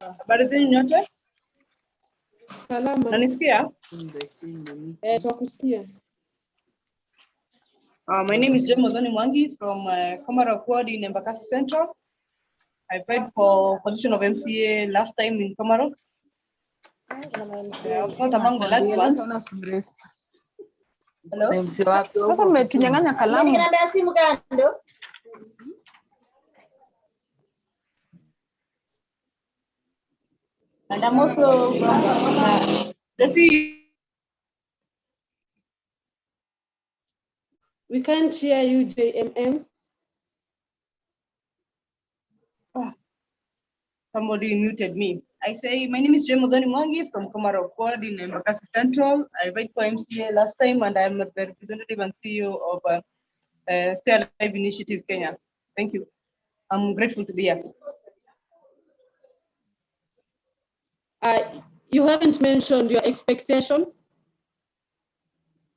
Habari zenu nyote? Salama. Nanisikia? Twakusikia. My name is Antonia Musunga from Komarok Ward in Embakasi Central. I applied for position of MCA last time in Komarok. I was not among the last ones. Hello? Sasa mmetunyang'anya kalamu. And I'm also from the CEO. We can't hear you, JMM. Somebody muted me. I say, my name is Antonia Musunga from Komarok Ward in Embakasi Central. I applied for MCA last time and I'm the representative and CEO of Stay Alive Initiative Kenya. Thank you. I'm grateful to be here. You haven't mentioned your expectation.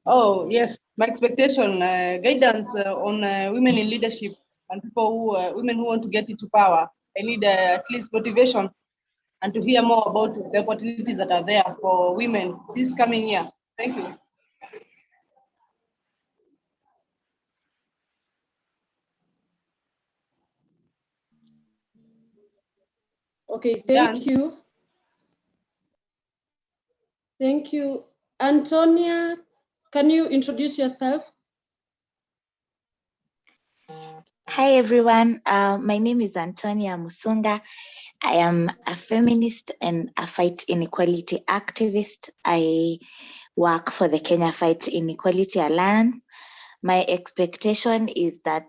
Oh, yes. My expectation, guidance on women in leadership and people who, women who want to get into power. I need at least motivation and to hear more about the opportunities that are there for women this coming year. Thank you. Okay, thank you. Thank you. Antonia, can you introduce yourself? Hi, everyone. My name is Antonia Musunga. I am a feminist and a fight inequality activist. I work for the Kenya Fight Inequality Alliance. My expectation is that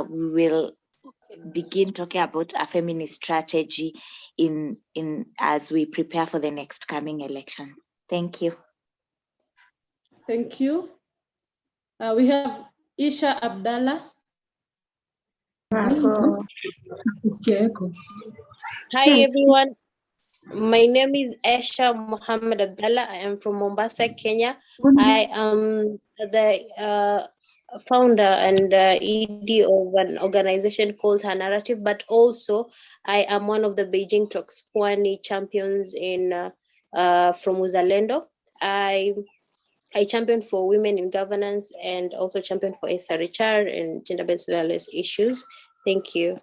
we will begin talking about a feminist strategy as we prepare for the next coming election. Thank you. Thank you. We have Isha Abdallah. Hi everyone, my name is Esha Muhammad Abdallah. I am from Mombasa, Kenya. I am the founder and ED of an organization called Her Narrative, but also I am one of the Beijing Talks Pwani champions from Uzalendo. I champion for women in governance and also champion for SRHR and gender-based violence issues. Thank you.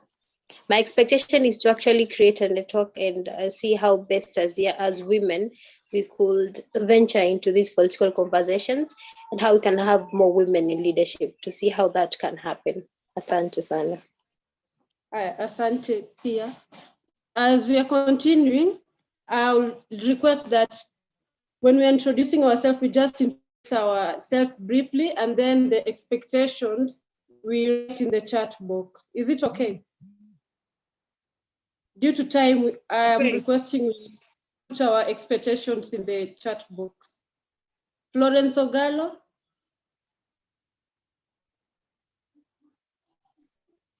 My expectation is to actually create a network and see how best as women we could venture into these political conversations and how we can have more women in leadership to see how that can happen. Asante sana. Asante pia. As we are continuing, I'll request that when we're introducing ourselves, we just introduce ourselves briefly and then the expectations we write in the chat box. Is it okay? Due to time, I am requesting we put our expectations in the chat box. Florence Ogallo.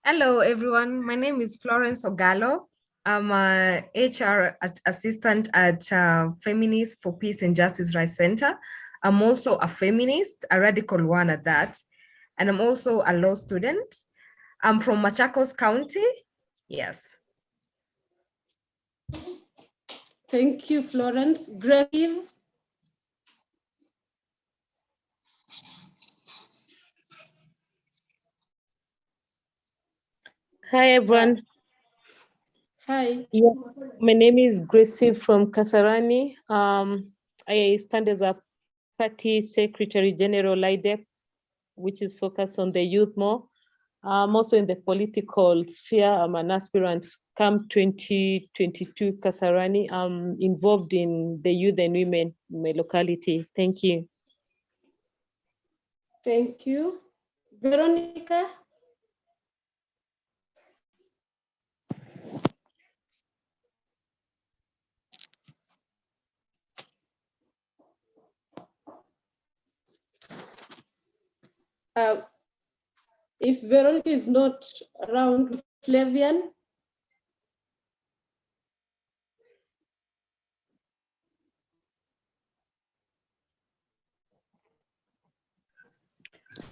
Hello, everyone. My name is Florence Ogallo. I'm a HR assistant at Feminist for Peace and Justice Rights Center. I'm also a feminist, a radical one at that. And I'm also a law student. I'm from Machakos County. Yes. Thank you, Florence. Grave. Hi, everyone. Hi. Yeah, my name is Gracie from Kasarani. I stand as a party secretary general IDEP, which is focused on the youth more. I'm also in the political sphere. I'm an aspirant come 2022 Kasarani. I'm involved in the youth and women in my locality. Thank you. Thank you. Veronica. If Veronica is not around, Flavian.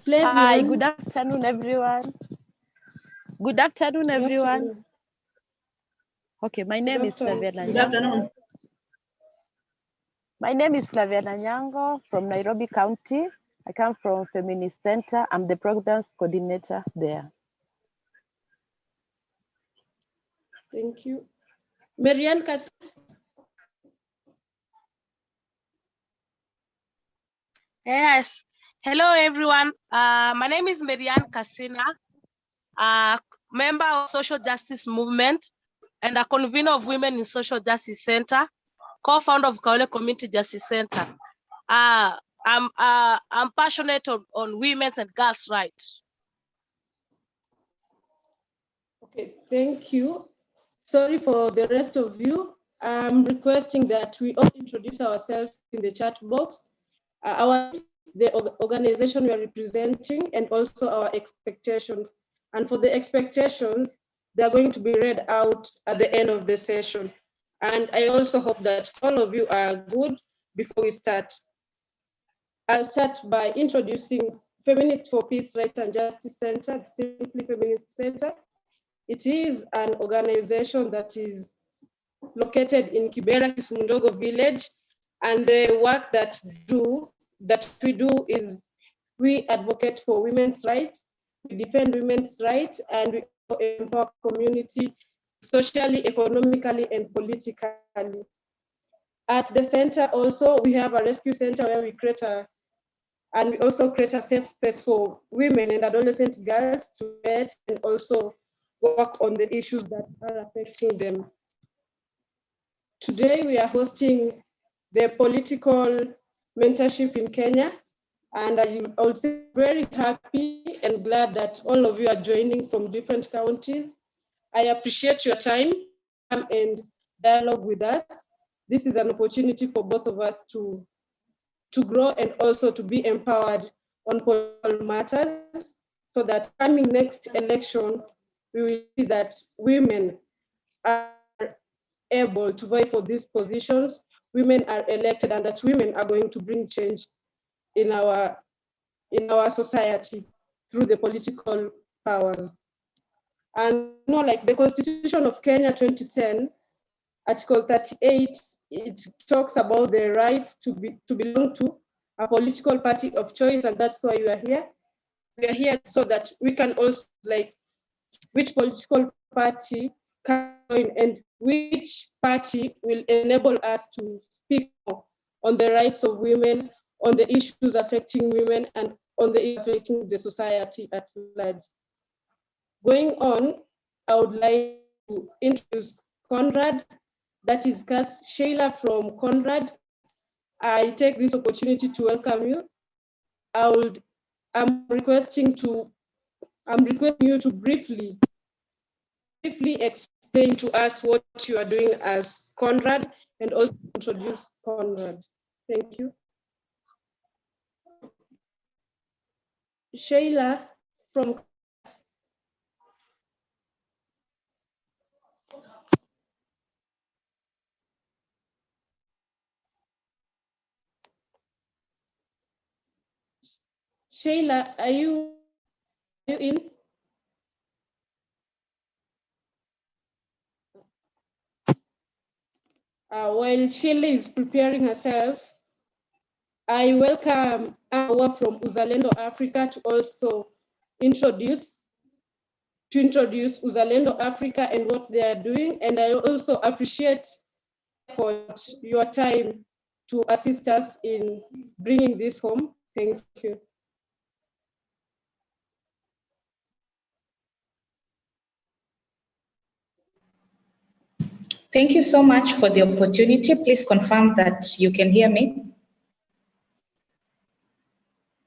Flavian. Hi, good afternoon, everyone. Good afternoon, everyone. Okay, my name is Flaviana Good Nyango. afternoon. My name is Flaviana Nyango from Nairobi County. I come from Feminist Center. I'm the programs coordinator there. Thank you. Marianne Kas. Yes. Hello, everyone. My name is Marianne Kasina, a member of Social Justice Movement and a convener of Women in Social Justice Center, co-founder of Kaole Community Justice Center. I'm passionate on women's and girls' rights. Okay, thank you. Sorry for the rest of you. I'm requesting that we all introduce ourselves in the chat box. The organization we are representing, and also our expectations. And for the expectations, they are going to be read out at the end of the session. And I also hope that all of you are good before we start. I'll start by introducing Feminists for Peace, Rights and Justice Center, simply Feminist Center. It is an organization that is located in Kibera, Kisumundogo village, and the work that we do is we advocate for women's rights, we defend women's rights, and we empower community socially, economically, and politically. At the center also, we have a rescue center where we we also create a safe space for women and adolescent girls to meet and also work on the issues that are affecting them. Today, we are hosting the political mentorship in Kenya, and I'm also very happy and glad that all of you are joining from different counties. I appreciate your time and dialogue with us. This is an opportunity for both of us to grow and also to be empowered on political matters, so that coming next election, we will see that women are able to vie for these positions, women are elected, and that women are going to bring change in our society through the political powers. And like the Constitution of Kenya 2010, Article 38, it talks about the right to belong to a political party of choice, and that's why we are here. We are here so that we can also which political party can join and which party will enable us to speak on the rights of women, on the issues affecting women, and on the issues affecting the society at large. Going on, I would like to introduce Conrad, that is Sheila from Conrad. I take this opportunity to welcome you. I'm requesting you to briefly explain to us what you are doing as Conrad and also introduce Conrad. Thank you. Sheila from Sheila, are you in? While Sheila is preparing herself, I welcome Awa from Uzalendo Africa to also introduce Uzalendo Africa and what they are doing. And I also appreciate for your time to assist us in bringing this home. Thank you. Thank you so much for the opportunity. Please confirm that you can hear me.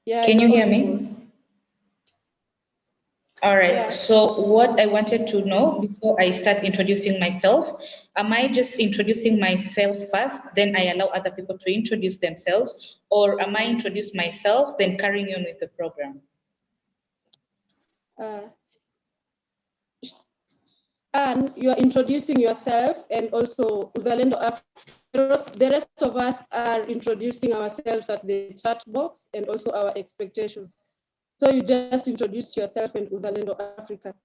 Yeah, can you hear me? All right, yeah. So what I wanted to know before I start introducing myself, am I just introducing myself first, then I allow other people to introduce themselves, or am I introduce myself, then carrying on with the program? And you are introducing yourself and also Uzalendo Africa. The rest of us are introducing ourselves at the chat box and also our expectations. So you just introduce yourself and Uzalendo Africa.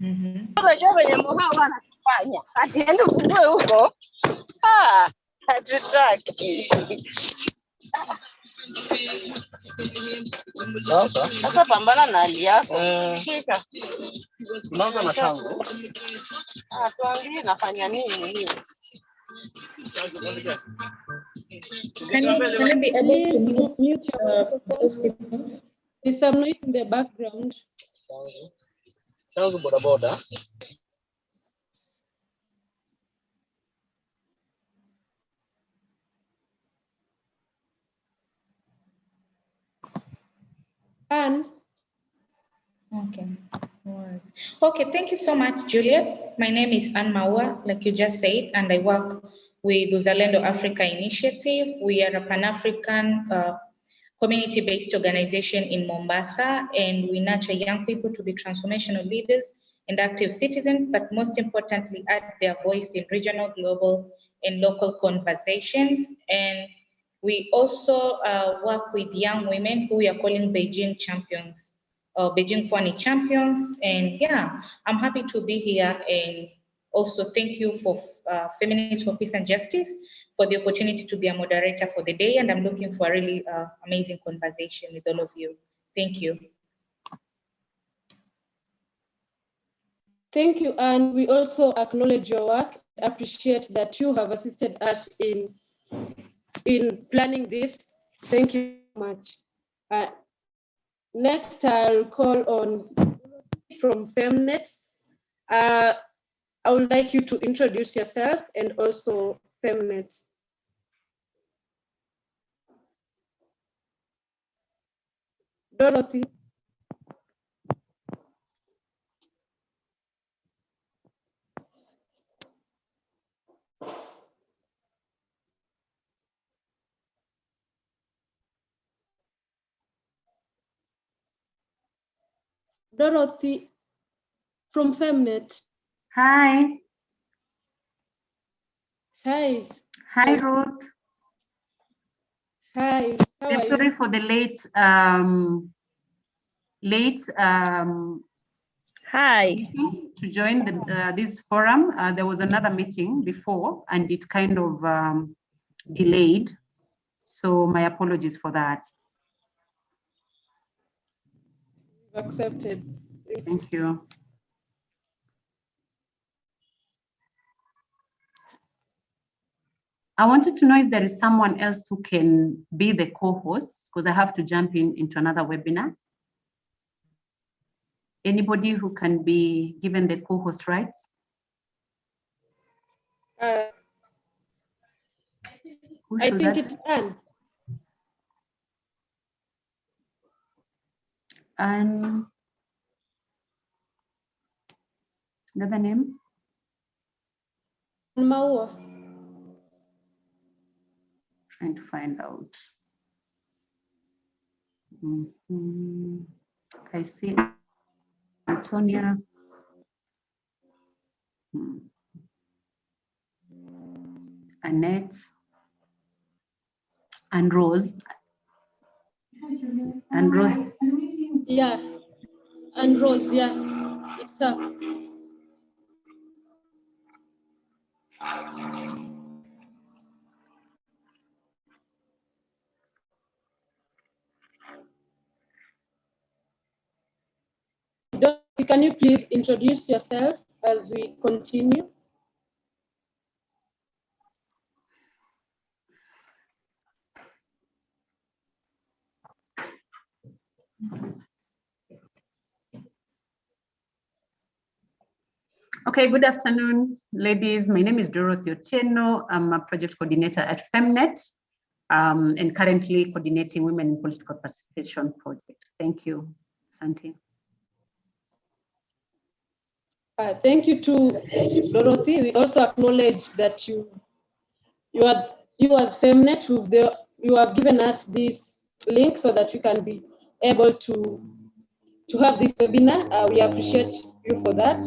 Unajua venye mohao wanatufanya atiende ufungue huko, hatutaki. Sasa pambana na hali yako. Shika. Unaanza na tango. Tuambie nafanya nini hiyo? Can you be able to mute your microphones? There's some noise in the background. Tango boda. And Okay, thank you so much, Juliet. My name is Anne Maua, like you just said, and I work with Uzalendo Africa Initiative. We are a Pan-African community-based organization in Mombasa, and we nurture young people to be transformational leaders and active citizens, but most importantly, add their voice in regional, global, and local conversations. And we also work with young women who we are calling Beijing champions, Beijing Pwani champions. And yeah, I'm happy to be here, and also thank you for Feminists for Peace and Justice for the opportunity to be a moderator for the day. And I'm looking for a really amazing conversation with all of you. Thank you. thank you, and we also acknowledge your work, appreciate that you have assisted us in planning this. Thank you so much. Next, I'll call on from Femnet. I would like you to introduce yourself and also Femnet. Dorothy. Dorothy from Femnet. Hi. Hi. Hi, Ruth. Hi. I'm sorry for the late Hi. To join this forum. There was another meeting before and it kind of delayed. So my apologies for that. Accepted. Thank you. I wanted to know if there is someone else who can be the co-host, because I have to jump into another webinar. Anybody who can be given the co-host rights? I think it's Anne. And another name? Maua. Trying to find out. I see Antonia. Annette. And Rose. And Rose. Yeah. And Rose, yeah. It's up. Can you please introduce yourself as we continue? Okay, good afternoon, ladies. My name is Dorothy Otieno. I'm a project coordinator at Femnet and currently coordinating Women in Political Participation project. Thank you, Santi. Thank you to Dorothy. We also acknowledge that you as Femnet, you have given us this link so that we can be able to have this webinar. We appreciate you for that.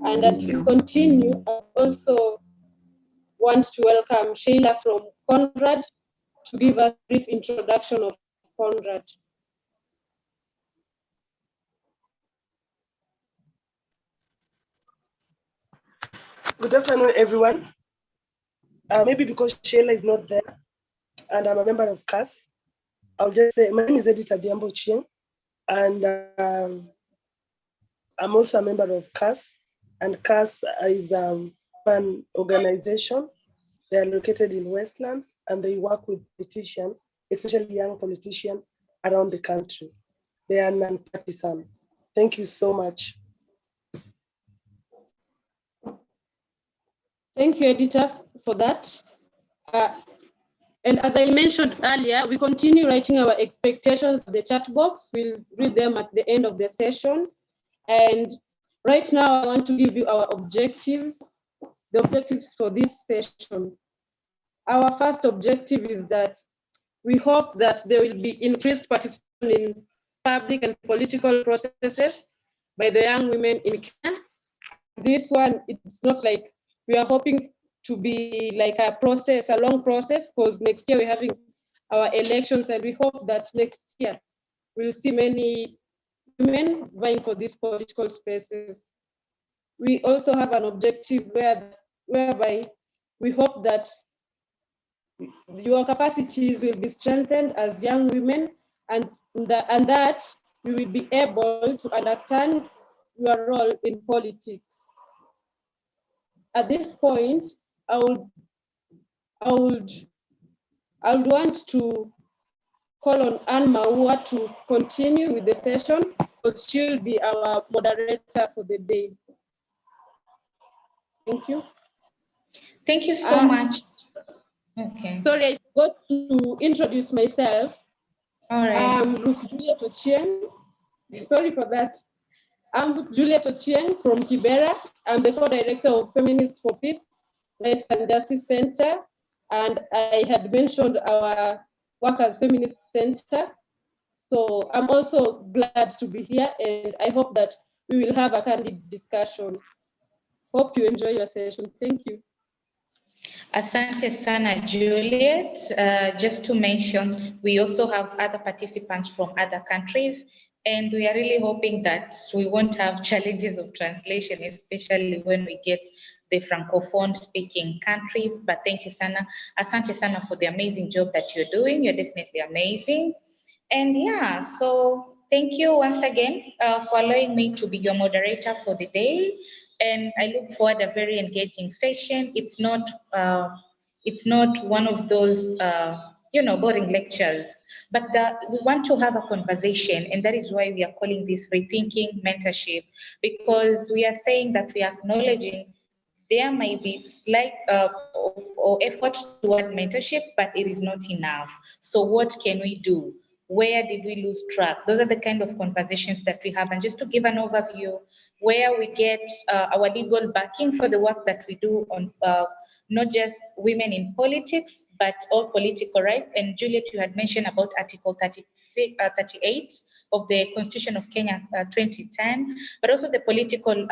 And as we continue, I also want to welcome Sheila from Conrad to give a brief introduction of Conrad. Good afternoon, everyone. Maybe because Sheila is not there and I'm a member of CAS, I'll just say, my name is Edith Adiambo Chieng, and I'm also a member of CAS, and CAS is an organization. They are located in Westlands, and they work with politicians, especially young politicians around the country. They are non-partisan. Thank you so much. Thank you, Editor, for that. And as I mentioned earlier, we continue writing our expectations in the chat box. We'll read them at the end of the session. And right now, I want to give you our objectives, the objectives for this session. Our first objective is that we hope that there will be increased participation in public and political processes by the young women in Kenya. This one, it's not like we are hoping to be like a process, a long process, because next year we're having our elections, and we hope that next year we'll see many women vying for these political spaces. We also have an objective whereby we hope that your capacities will be strengthened as young women, and that we will be able to understand your role in politics. At this point, I would want to call on Anne Maua to continue with the session, because she'll be our moderator for the day. Thank you. Thank you so much. Okay. Sorry, I forgot to introduce myself. All right. I'm Ruth Juliet Ochieng. Sorry for that. I'm Ruth Juliet Ochieng from Kibera. I'm the co-director of Feminists for Peace, Rights and Justice Center. And I had mentioned our work as Feminist Center. So I'm also glad to be here, and I hope that we will have a candid discussion. Hope you enjoy your session. Thank you. Asante sana, Juliet. Just to mention, we also have other participants from other countries, and we are really hoping that we won't have challenges of translation, especially when we get the Francophone speaking countries. But thank you, Sana. Asante sana for the amazing job that you're doing. You're definitely amazing. And yeah, so thank you once again for allowing me to be your moderator for the day. And I look forward to a very engaging session. It's not one of those boring lectures, but we want to have a conversation, and that is why we are calling this Rethinking Mentorship, because we are saying that we are acknowledging there might be slight or effort toward mentorship, but it is not enough. So what can we do? Where did we lose track? Those are the kind of conversations that we have. And just to give an overview, where we get our legal backing for the work that we do on not just women in politics, but all political rights. And Juliet, you had mentioned about Article 38 of the Constitution of Kenya 2010, but also the Political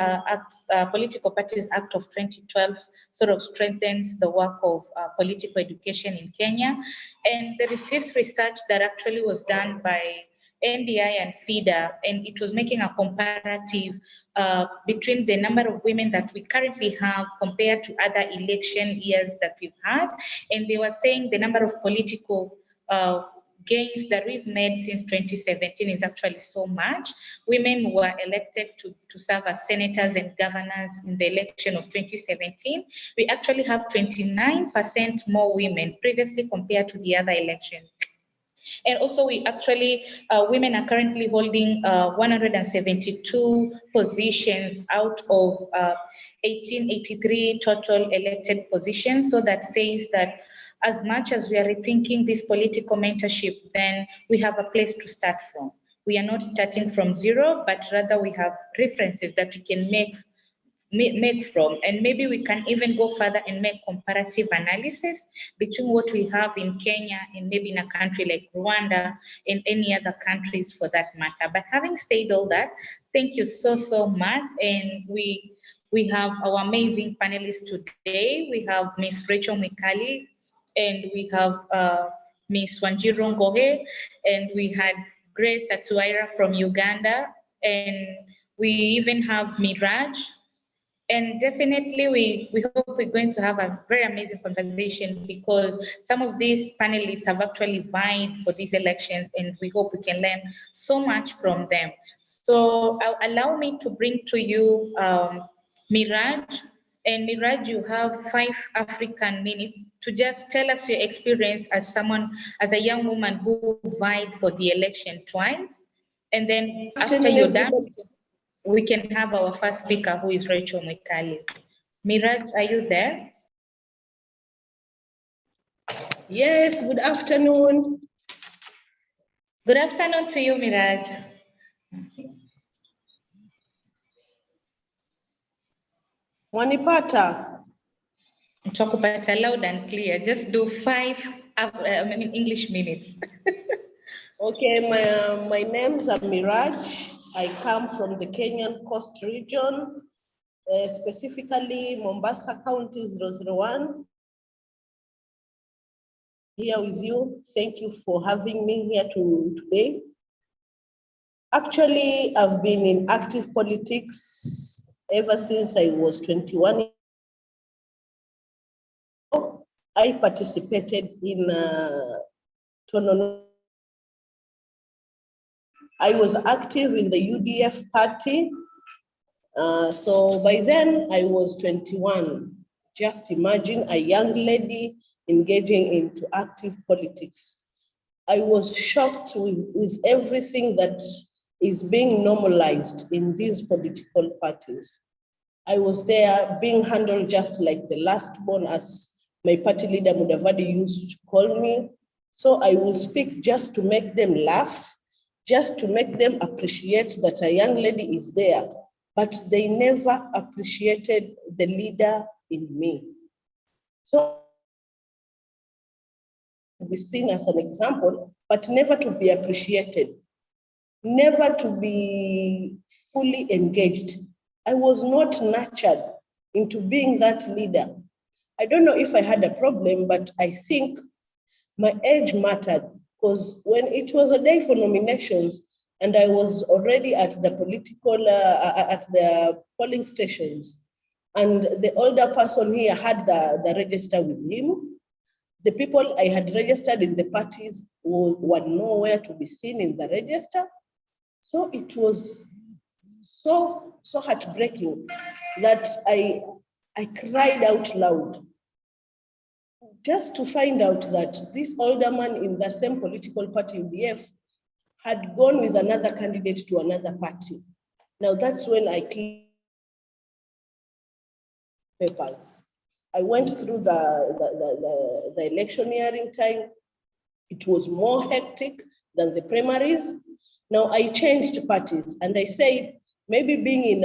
Parties Act of 2012 sort of strengthens the work of political education in Kenya. And there is this research that actually was done by NDI and FIDA, and it was making a comparative between the number of women that we currently have compared to other election years that we've had. And they were saying the number of political gains that we've made since 2017 is actually so much. Women were elected to serve as senators and governors in the election of 2017. We actually have 29% more women previously compared to the other elections. And also we actually, women are currently holding 172 positions out of 1883 total elected positions. So that says that as much as we are rethinking this political mentorship, then we have a place to start from. We are not starting from zero, but rather we have references that we can make from, and maybe we can even go further and make comparative analysis between what we have in Kenya and maybe in a country like Rwanda and any other countries for that matter. But having said all that, thank you so much. And we have our amazing panelists today. We have Miss Rachel Mikali, and we have Miss Wanjiru Ngohe, and we had Grace Atuaira from Uganda, and we even have Miraj And definitely we hope we're going to have a very amazing conversation, because some of these panelists have actually vied for these elections, and we hope we can learn so much from them. So allow me to bring to you Miraj. And Miraj, you have 5 African minutes to just tell us your experience as a young woman who vied for the election twice. And then after you're done, we can have our first speaker, who is Rachel Mwikali. Miraj, are you there? Yes, good afternoon. Good afternoon to you, Miraj. Wanipata? Chokupata loud and clear. Just do 5 English minutes. Okay, my name's Miraj. I come from the Kenyan Coast region, specifically Mombasa County 001. Here with you. Thank you for having me here today. Actually, I've been in active politics ever since I was 21. I participated in I was active in the UDF party. So by then I was 21. Just imagine a young lady engaging into active politics. I was shocked with everything that is being normalized in these political parties. I was there being handled just like the last born, as my party leader Mudavadi used to call me. So I will speak just to make them laugh, just to make them appreciate that a young lady is there, but they never appreciated the leader in me. So to be seen as an example, but never to be appreciated, never to be fully engaged. I was not nurtured into being that leader. I don't know if I had a problem, but I think my age mattered, because when it was a day for nominations and I was already at the at the polling stations, and the older person here had the register with him, the people I had registered in the parties were nowhere to be seen in the register. So it was so heartbreaking that I cried out loud, just to find out that this older man in the same political party, UDF, had gone with another candidate to another party. Now that's when I cleared papers. I went through the electioneering time. It was more hectic than the primaries. Now I changed parties, and I said, maybe being in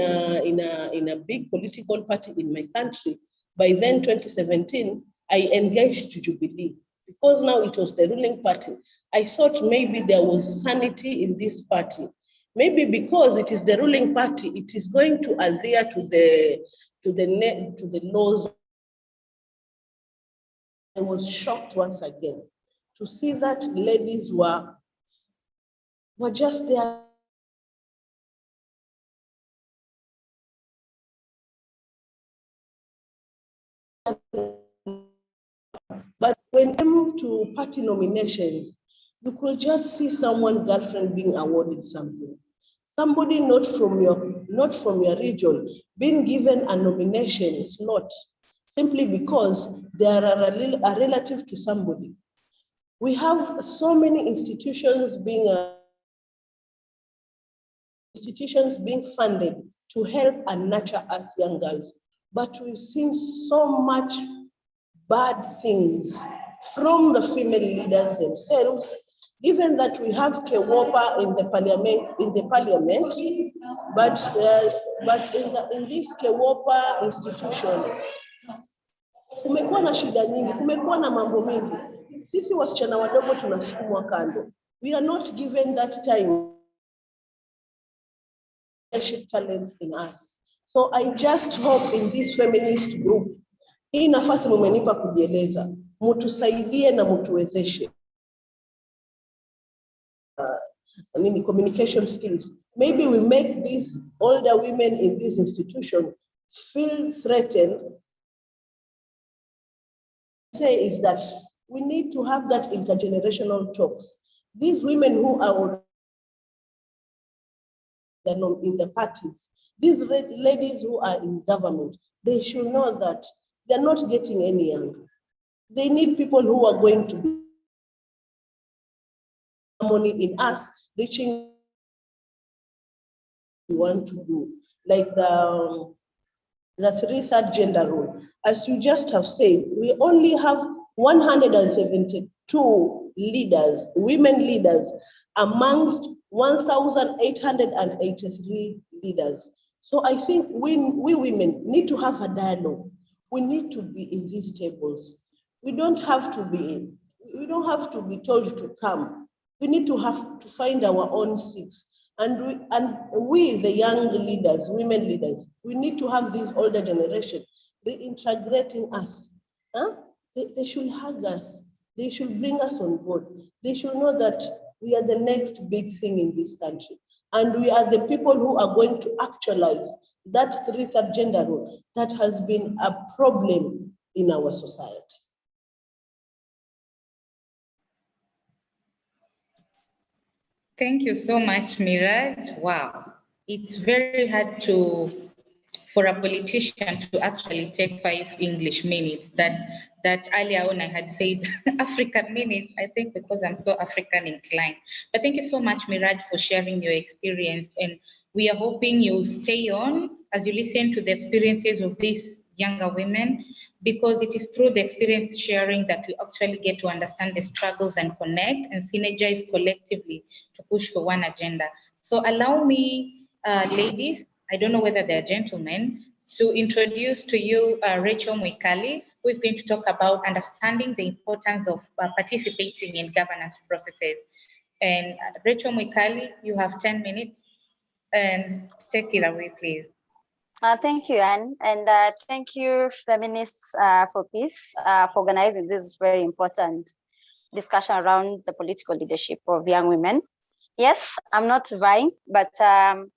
a big political party in my country, by then 2017, I engaged Jubilee, because now it was the ruling party. I thought maybe there was sanity in this party. Maybe because it is the ruling party, it is going to adhere to the laws. I was shocked once again to see that ladies were just there. But when it came to party nominations, you could just see someone's girlfriend being awarded something. Somebody not from your region being given a nomination slot simply because they are a relative to somebody. We have so many institutions being funded to help and nurture us young girls, but we've seen so much bad things from the female leaders themselves, given that we have Kewopa in the parliament, but in this Kewopa institution, kumekuwa na shida nyingi, kumekuwa na mambo mingi. Sisi wasichana wadogo tunasukumwa kando. We are not given that time talents in us. So I just hope in this feminist group, hii nafasi mumenipa kujieleza, mutusaidie na mutuwezeshe. Communication skills. Maybe we make these older women in this institution feel threatened, say is that we need to have that intergenerational talks. These women who are in the parties, these ladies who are in government, they should know that they're not getting any younger. They need people who are going to be harmony in us reaching we want to do, like the 3/3 gender rule. As you just have said, we only have 172 leaders, women leaders, amongst 1,883 leaders. So I think we women need to have a dialogue. We need to be in these tables. We don't have to be told to come. We need to have to find our own seats. And we, the young leaders, women leaders, we need to have this older generation reintegrating us. They should hug us. They should bring us on board. They should know that we are the next big thing in this country. And we are the people who are going to actualize that 3/3 gender rule that has been a problem in our society. Thank you so much, Miraj. Wow. It's very hard for a politician to actually take 5 English minutes. That earlier on I had said African minutes, I think because I'm so African inclined. But thank you so much, Miraj, for sharing your experience. And we are hoping you'll stay on as you listen to the experiences of these younger women, because it is through the experience sharing that we actually get to understand the struggles and connect and synergize collectively to push for one agenda. So allow me, ladies, I don't know whether they're gentlemen, to introduce to you Rachel Mwikali, who is going to talk about understanding the importance of participating in governance processes. And Rachel Mwikali, you have 10 minutes, and take it away, please. Thank you, Anne, and thank you, Feminists for Peace, for organizing this very important discussion around the political leadership of young women. Yes, I'm not vying, but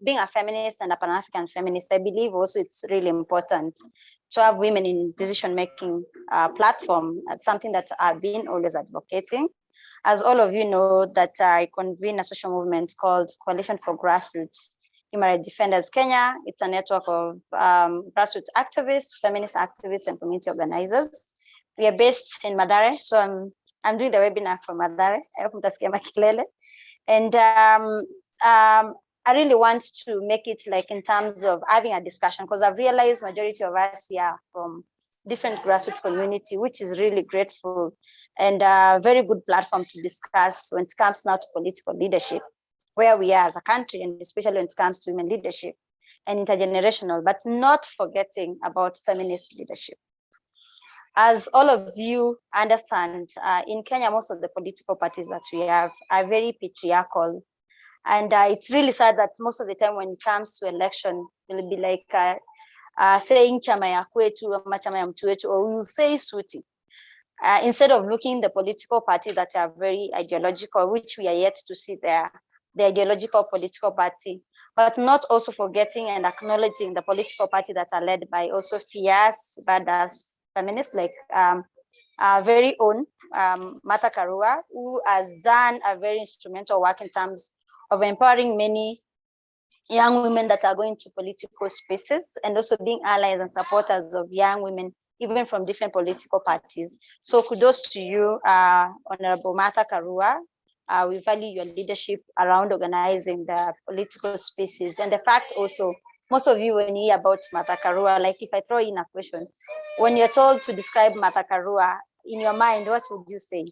being a feminist and a Pan-African feminist, I believe also it's really important to have women in decision-making platform. That's something that I've been always advocating. As all of you know, that I convene a social movement called Coalition for Grassroots Human Rights Defenders Kenya. It's a network of grassroots activists, feminist activists, and community organizers. We are based in Mathare, so I'm doing the webinar from Mathare. I hope mtasikia makelele. And I really want to make it like in terms of having a discussion, because I've realized majority of us here from different grassroots community, which is really grateful and a very good platform to discuss when it comes now to political leadership, where we are as a country, and especially when it comes to women leadership and intergenerational, but not forgetting about feminist leadership. As all of you understand, in Kenya, most of the political parties that we have are very patriarchal. And it's really sad that most of the time when it comes to election, it'll be like saying chama ya kwetu ama chama ya mtu wetu, or we'll say suti. Instead of looking the political parties that are very ideological, which we are yet to see there, the ideological political party, but not also forgetting and acknowledging the political party that are led by also fierce, badass feminists like our very own Martha Karua, who has done a very instrumental work in terms of empowering many young women that are going to political spaces, and also being allies and supporters of young women, even from different political parties. So kudos to you, Honorable Martha Karua. We value your leadership around organizing the political spaces. And the fact also, most of you, when you hear about Martha Karua, like if I throw in a question, when you're told to describe Martha Karua, in your mind, what would you say?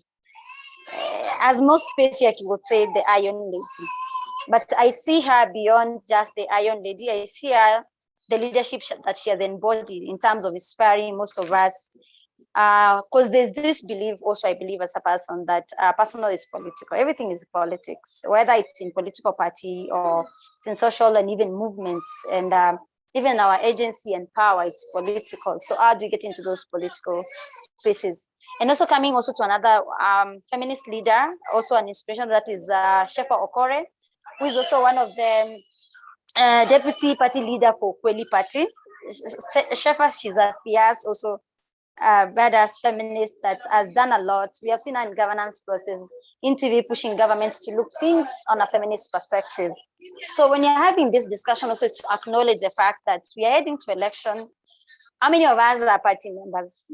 As most patriarchs would say, the Iron Lady. But I see her beyond just the Iron Lady. I see her, the leadership that she has embodied in terms of inspiring most of us. Because there's this belief also, I believe as a person, that personal is political. Everything is politics, whether it's in political party or it's in social and even movements, and even our agency and power, it's political. So how do you get into those political spaces? And also coming also to another feminist leader, also an inspiration, that is Shefa Okore, who is also one of the deputy party leader for Kweli Party. Shefa, she's a fierce, also badass feminist that has done a lot. We have seen her in governance process, in TV, pushing governments to look things on a feminist perspective. So when you're having this discussion, also to acknowledge the fact that we are heading to election. How many of us are party members?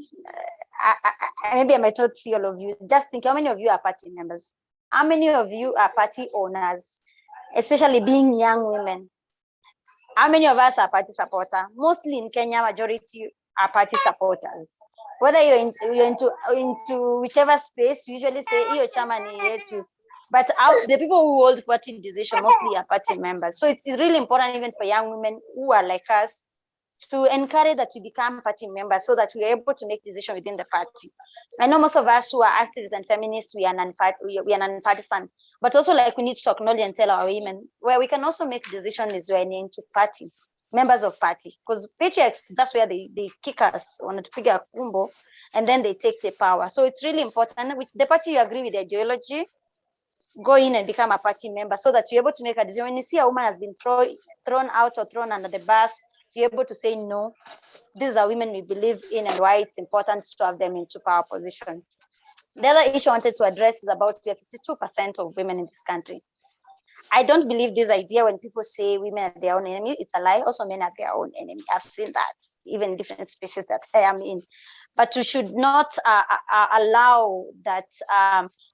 Maybe I might not see all of you. Just think, how many of you are party members? How many of you are party owners, especially being young women? How many of us are party supporters? Mostly in Kenya, majority are party supporters. Whether you're into whichever space, you usually say, "Yo, chairman here too." But the people who hold party decision mostly are party members. So it's really important even for young women who are like us to encourage that we become party members so that we are able to make decisions within the party. I know most of us who are activists and feminists, we are non-partisan, but also like we need to acknowledge and tell our women where we can also make decisions is when into party, members of party, because patriarchs, that's where they kick us on a figure kumbo, and then they take the power. So it's really important with the party you agree with the ideology, go in and become a party member so that you're able to make a decision. When you see a woman has been thrown out or thrown under the bus, you're able to say, no, these are women we believe in and why it's important to have them into power position. The other issue I wanted to address is about we have 52% of women in this country. I don't believe this idea when people say women are their own enemy. It's a lie. Also, men are their own enemy. I've seen that even in different spaces that I am in. But we should not allow that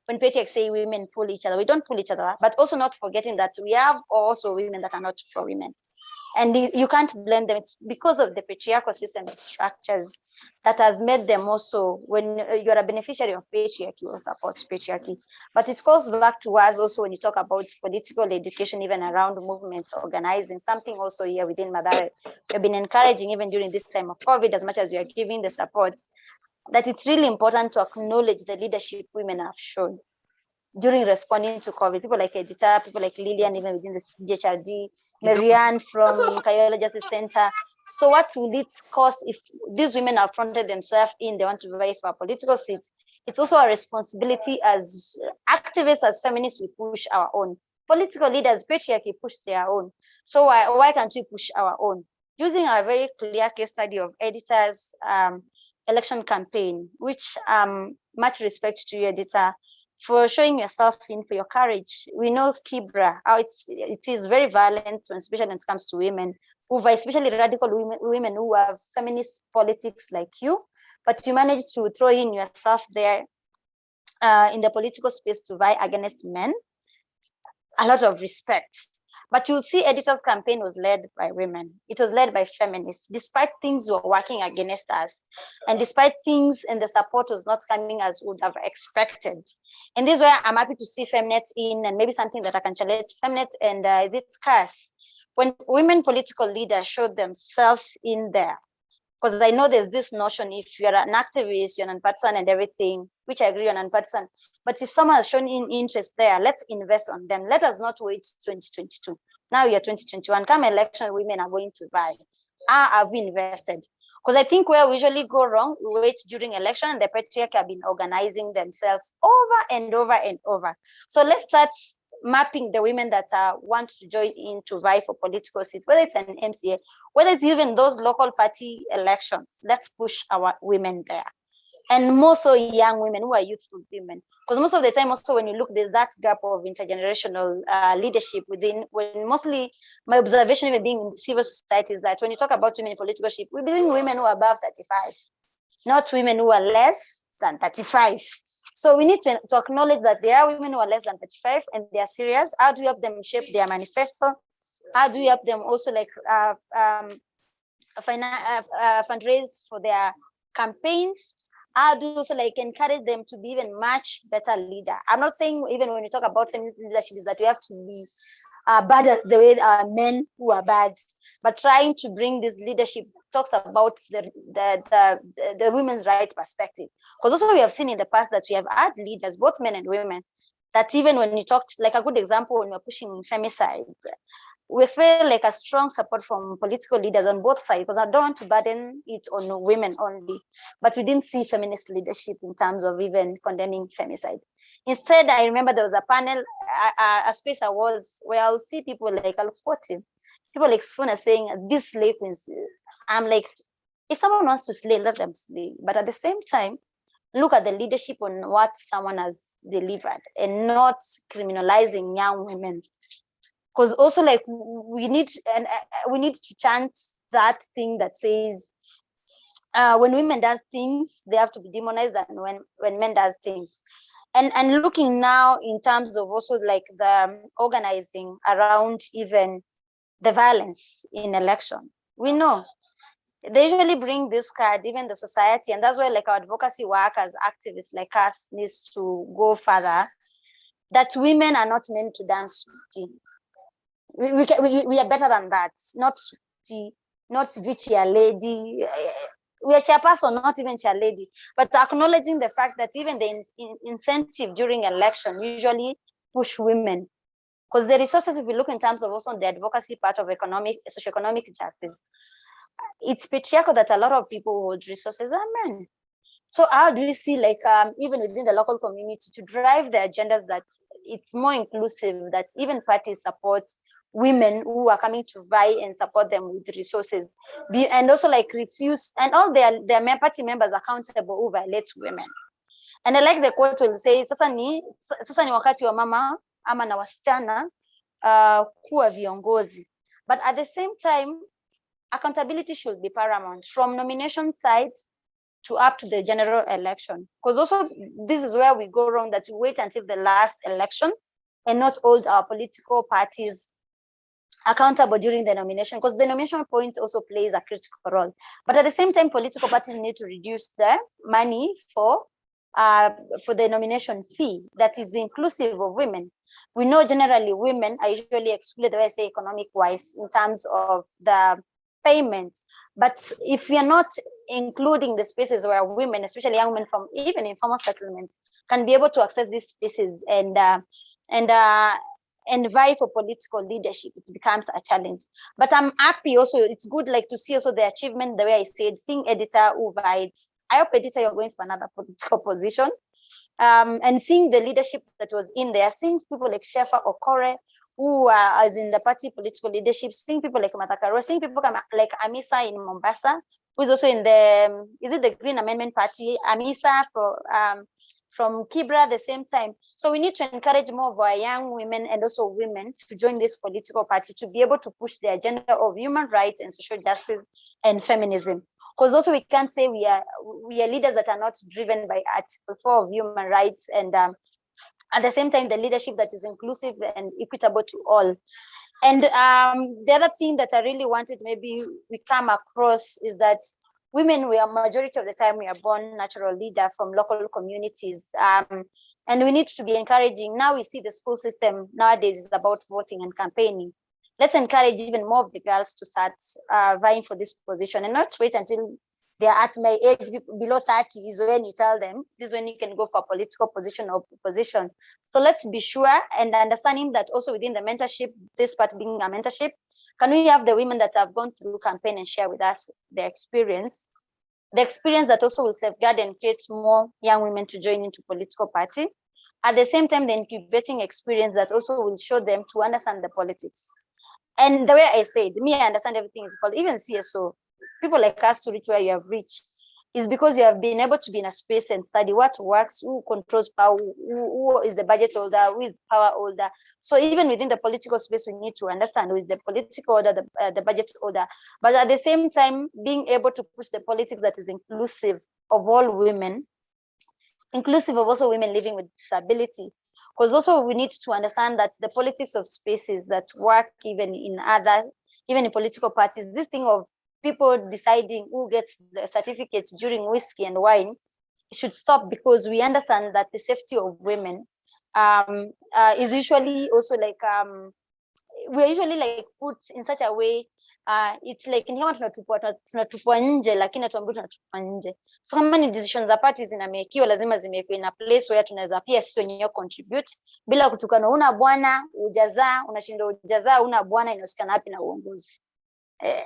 when patriarchs say women pull each other, we don't pull each other, but also not forgetting that we have also women that are not pro women. And you can't blame them. It's because of the patriarchal system structures that has made them also, when you're a beneficiary of patriarchy, you support patriarchy. But it goes back to us also when you talk about political education, even around movement organizing, something also here within Madare. We've been encouraging even during this time of COVID, as much as we are giving the support, that it's really important to acknowledge the leadership women have shown during responding to COVID. People like Edita, people like Lillian, even within the CHRD, Marianne from Kayole Justice Center. So what will it cost if these women have fronted themselves in, they want to vie for political seats? It's also a responsibility as activists, as feminists, we push our own. Political leaders, patriarchy, push their own. So why can't we push our own? Using a very clear case study of Edita's election campaign, which much respect to you, Edita, for showing yourself in, for your courage. We know Kibra, how it is very violent, especially when it comes to women, especially radical women who have feminist politics like you, but you managed to throw in yourself there in the political space to vie against men. A lot of respect. But you'll see Edita's campaign was led by women. It was led by feminists, despite things were working against us. And despite things and the support was not coming as would have expected. And this is where I'm happy to see Femnet in, and maybe something that I can challenge Femnet, and is it CAS? When women political leaders showed themselves in there, because I know there's this notion, if you're an activist, you're non-partisan and everything, which I agree on non-partisan, but if someone has shown in interest there, let's invest on them. Let us not wait 2022. Now you're 2021, come election, women are going to buy. Have we invested? Because I think where we usually go wrong, we wait during election, the patriarchy have been organizing themselves over and over and over. So let's start mapping the women that want to join in to vie for political seats, whether it's an MCA, whether it's even those local party elections. Let's push our women there. And more so young women who are youthful women. Because most of the time also when you look, there's that gap of intergenerational leadership within, when mostly my observation even being in civil society is that when you talk about women in political leadership, we're being women who are above 35, not women who are less than 35. So we need to acknowledge that there are women who are less than 35 and they are serious. How do we help them shape their manifesto? How do we help them also like fundraise for their campaigns? How do you also like encourage them to be even much better leader? I'm not saying even when you talk about feminist leadership is that we have to be bad as the way men who are bad, but trying to bring this leadership talks about the women's right perspective. Because also we have seen in the past that we have had leaders, both men and women, that even when you talked, like a good example, when we're pushing femicide, we expect like a strong support from political leaders on both sides, because I don't want to burden it on women only, but we didn't see feminist leadership in terms of even condemning femicide. Instead, I remember there was a panel, a space I was, where I'll see people like Al-40, people like Sfuna saying, these slave queens, I'm like, if someone wants to slay, let them slay. But at the same time, look at the leadership on what someone has delivered and not criminalizing young women. Because also, like, we need to chant that thing that says when women does things, they have to be demonized, and when men does things. And looking now in terms of also like the organizing around even the violence in election, we know they usually bring this card, even the society, and that's why like our advocacy work as activists like us needs to go further, that women are not meant to dance. We are better than that, not chair lady. We are chairperson, not even chair lady, but acknowledging the fact that even the incentive during election usually push women, because the resources, if we look in terms of also the advocacy part of socioeconomic justice, it's patriarchal that a lot of people hold resources are men. So how do we see like even within the local community to drive the agendas that it's more inclusive, that even parties support women who are coming to vie and support them with resources, and also like refuse and all their party members accountable who violate women. And I like the quote will say, sasa ni wakati wa mama ama na wasichana kuwa viongozi. But at the same time, accountability should be paramount from nomination side to up to the general election. Because also this is where we go wrong, that we wait until the last election and not hold our political parties accountable during the nomination, because the nomination point also plays a critical role. But at the same time, political parties need to reduce the money for the nomination fee that is inclusive of women. We know generally women are usually excluded, I say economic wise, in terms of the payment. But if we are not including the spaces where women, especially young women from even informal settlements, can be able to access these spaces and vie for political leadership, it becomes a challenge. But I'm happy also, it's good like to see also the achievement, the way I said, seeing editor who vied. I hope editor you're going for another political position. And seeing the leadership that was in there, seeing people like Shefa Okore, who is in the party political leadership, seeing people like Matakaro, seeing people like Amisa in Mombasa, who is also in the, is it the Green Amendment Party, Amisa from Kibra at the same time. So we need to encourage more of our young women and also women to join this political party, to be able to push the agenda of human rights and social justice and feminism. Because also we can't say we are leaders that are not driven by Article 4 of human rights, and at the same time the leadership that is inclusive and equitable to all. And the other thing that I really wanted maybe we come across is that women, we are majority of the time we are born natural leader from local communities, and we need to be encouraging. Now we see the school system nowadays is about voting and campaigning. Let's encourage even more of the girls to start vying for this position, and not wait until they are at my age, below 30 is when you tell them this is when you can go for a political position or position. So let's be sure, and understanding that also within the mentorship, this part being a mentorship, can we have the women that have gone through campaign and share with us their experience, the experience that also will safeguard and create more young women to join into political party. At the same time, the incubating experience that also will show them to understand the politics. And the way I said, me, I understand everything is called, even CSO, people like us to reach where you have reached is because you have been able to be in a space and study what works, who controls power, who is the budget holder, who is the power holder. So even within the political space, we need to understand who is the political holder, the budget holder. But at the same time, being able to push the politics that is inclusive of all women, inclusive of also women living with disability. Because also we need to understand that the politics of spaces that work even in political parties, this thing of people deciding who gets the certificates during whiskey and wine, should stop, because we understand that the safety of women is usually also like we're usually like put in such a way it's like ni kama tunatupwa nje, lakini hatuambiwi tunatupwa nje. So kama ni decisions za parties zinamekiwa, lazima zimekuwa in a place where tunaweza pia sisi wenyewe contribute bila kutukana. Una bwana ujazaa, unashinda ujazaa, una bwana, inahusiana wapi na uongozi?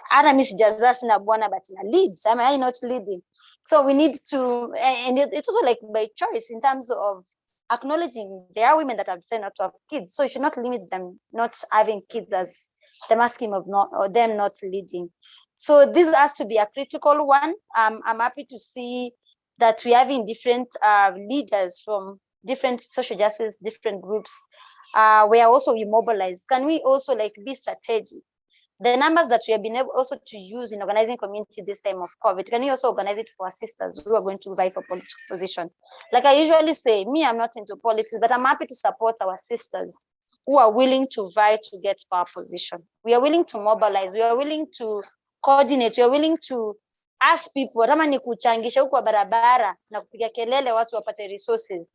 Hata mimi sijazaa, sina bwana, but na lead. Am I not leading? So we need to, and it's also like by choice in terms of acknowledging there are women that have decided not to have kids, so you should not limit them not having kids as the masking of them not leading. So this has to be a critical one. I'm happy to see that we're having different leaders from different social justice, different groups, where also we mobilize. Can we also like be strategic? The numbers that we have been able also to use in organizing community this time of COVID, can we also organize it for our sisters who are going to vie for political position? Like I usually say, me, I'm not into politics, but I'm happy to support our sisters who are willing to vie to get power position. We are willing to mobilize, we are willing to coordinate, we are willing to ask people, kama ni kuchangisha huko barabara na kupiga kelele watu wapate resources,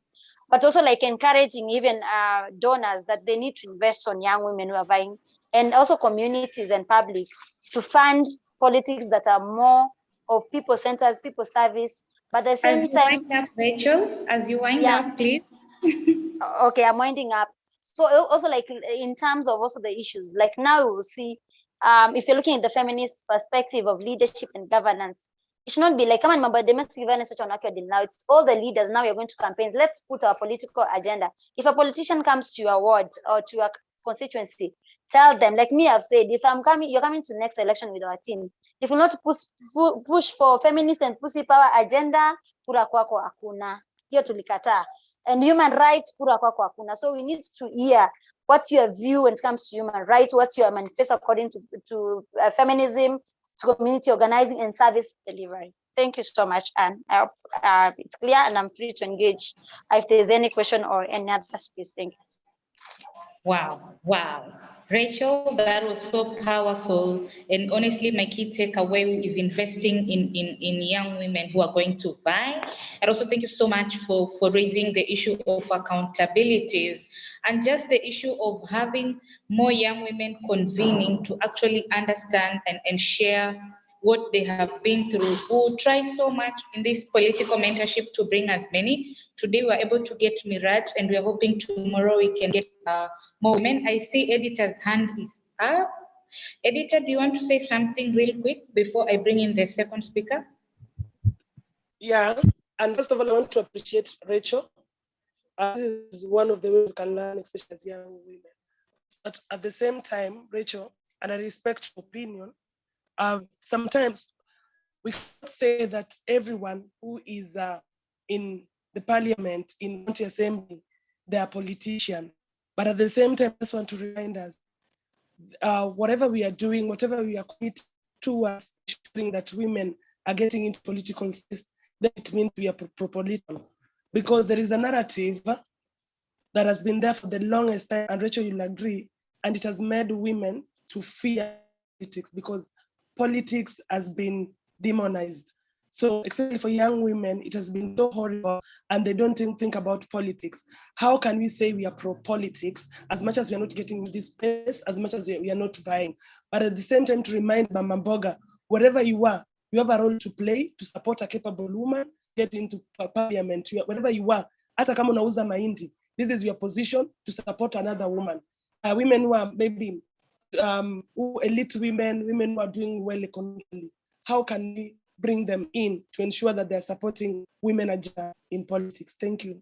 but also like encouraging even donors that they need to invest on young women who are vying, and also communities and public to fund politics that are more of people centers, people service, but at the same time. Wind up, Rachel, as you wind up, please. Okay, I'm winding up. So also like in terms of also the issues, like now we will see, if you're looking at the feminist perspective of leadership and governance, it should not be like, come on, but domestic violence now. It's all the leaders. Now you're going to campaigns. Let's put our political agenda. If a politician comes to your ward or to your constituency, tell them, like me, I've said, if I'm coming, you're coming to next election with our team. If you not push for feminist and pussy power agenda, kura kwako hakuna. Hiyo tulikataa. And human rights, kura kwako hakuna. So we need to hear what's your view when it comes to human rights, what's your manifesto according to feminism, to community organizing and service delivery. Thank you so much, Anne. I hope it's clear, and I'm free to engage if there's any question or any other space. Thank you. Wow. Rachel, that was so powerful. And honestly, my key takeaway is investing in young women who are going to vie. And also thank you so much for raising the issue of accountabilities and just the issue of having more young women convening to actually understand and share what they have been through. We try so much in this political mentorship to bring as many. Today we're able to get Miraj, and we're hoping tomorrow we can get more women. I see Editor's hand is up. Editor, do you want to say something real quick before I bring in the second speaker? Yeah, and first of all, I want to appreciate Rachel. This is one of the ways we can learn, especially as young women. But at the same time, Rachel, and I respect your opinion, sometimes we can't say that everyone who is in the parliament, in the assembly, they are politicians. But at the same time, I just want to remind us, whatever we are doing, whatever we are committed towards ensuring that women are getting into political space, that it means we are pro-political. Because there is a narrative that has been there for the longest time, and Rachel, you'll agree, and it has made women to fear politics because politics has been demonized. So especially for young women, it has been so horrible, and they don't think about politics. How can we say we are pro-politics as much as we are not getting this space, as much as we are not vying? But at the same time, to remind Mama Mboga, wherever you are, you have a role to play to support a capable woman, get into parliament, wherever you are. Hata kama unauza mahindi, this is your position to support another woman. Women who are maybe elite women who are doing well economically. How can we bring them in to ensure that they're supporting women agenda in politics? Thank you.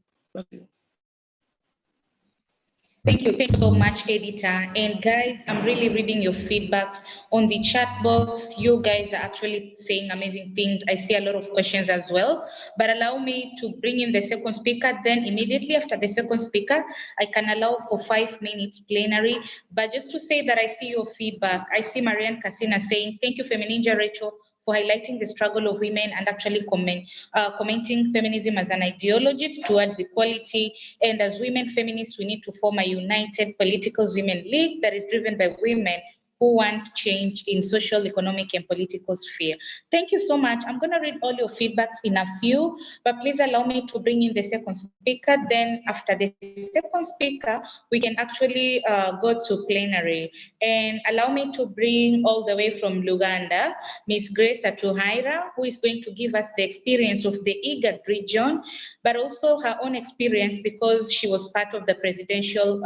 Thank you so much, Editor. And guys, I'm really reading your feedback on the chat box. You guys are actually saying amazing things. I see a lot of questions as well, but allow me to bring in the second speaker. Then immediately after the second speaker, I can allow for 5 minutes plenary. But just to say that I see your feedback. I see Marianne Casina saying, thank you, Femininja Rachel, for highlighting the struggle of women and actually commenting feminism as an ideology towards equality. And as women feminists, we need to form a united political women league that is driven by women who want change in social, economic, and political sphere. Thank you so much. I'm going to read all your feedbacks in a few, but please allow me to bring in the second speaker. Then after the second speaker, we can actually go to plenary. And allow me to bring all the way from Luganda, Ms. Grace Atuhaira, who is going to give us the experience of the Igat region, but also her own experience because she was part of the presidential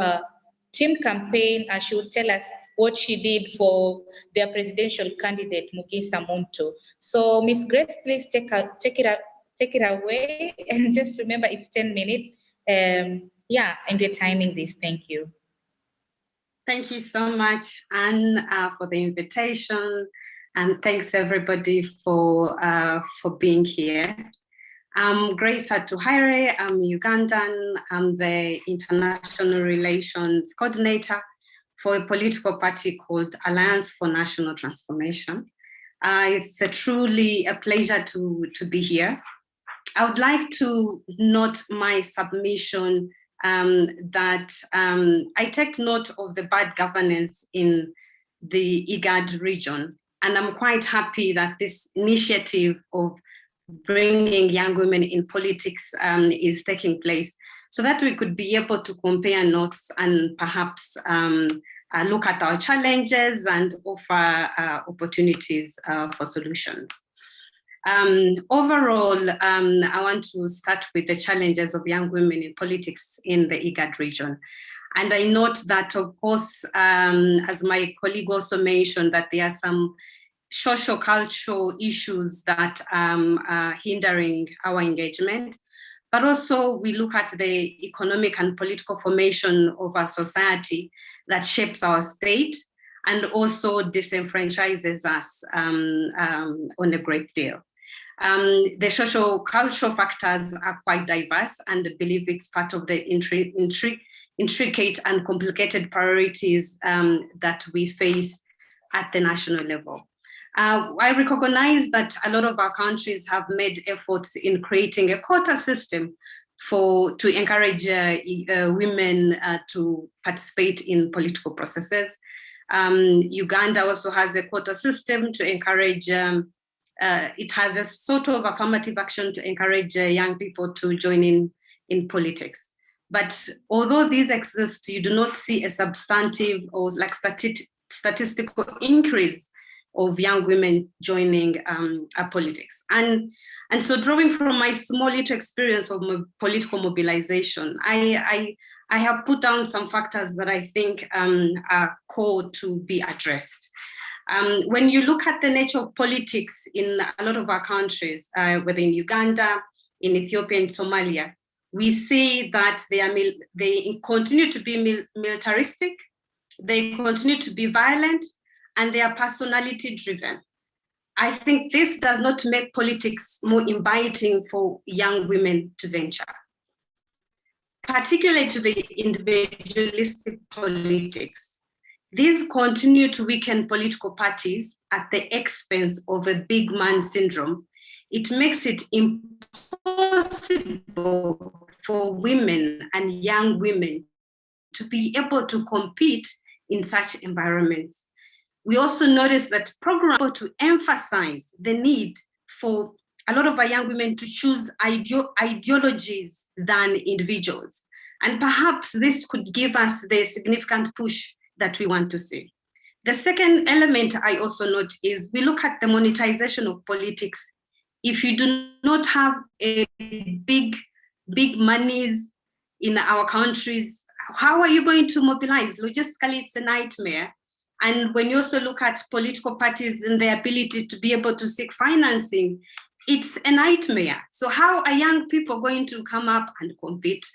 team campaign. She will tell us what she did for their presidential candidate, Mugisa Muntu. So, Ms. Grace, please take it away, and just remember it's 10 minutes. And we're timing this. Thank you. Thank you so much, Anne, for the invitation. and thanks everybody for being here. I'm Grace Atuhaire, I'm Ugandan, I'm the International Relations Coordinator for a political party called Alliance for National Transformation. It's truly a pleasure to be here. I would like to note my submission that I take note of the bad governance in the Igat region, and I'm quite happy that this initiative of bringing young women in politics is taking place, so that we could be able to compare notes and perhaps look at our challenges and offer opportunities for solutions. Overall, I want to start with the challenges of young women in politics in the Igat region. And I note that, of course, as my colleague also mentioned, that there are some social cultural issues that are hindering our engagement, but also we look at the economic and political formation of our society that shapes our state and also disenfranchises us on a great deal. The social cultural factors are quite diverse, and I believe it's part of the intricate and complicated priorities that we face at the national level. I recognize that a lot of our countries have made efforts in creating a quota system to encourage women to participate in political processes. Uganda also has a quota system to encourage, it has a sort of affirmative action to encourage young people to join in politics. But although these exist, you do not see a substantive or like statistical increase of young women joining politics. And so drawing from my small little experience of political mobilization, I have put down some factors that I think are core to be addressed. When you look at the nature of politics in a lot of our countries, whether in Uganda, in Ethiopia, and Somalia, we see that they continue to be militaristic, they continue to be violent, and they are personality driven. I think this does not make politics more inviting for young women to venture, particularly to the individualistic politics. These continue to weaken political parties at the expense of a big man syndrome. It makes it impossible for women and young women to be able to compete in such environments. We also notice that programs to emphasize the need for a lot of our young women to choose ideologies than individuals. And perhaps this could give us the significant push that we want to see. The second element I also note is we look at the monetization of politics. If you do not have a big monies in our countries, how are you going to mobilize? Logistically, it's a nightmare. And when you also look at political parties and their ability to be able to seek financing, it's a nightmare. So how are young people going to come up and compete?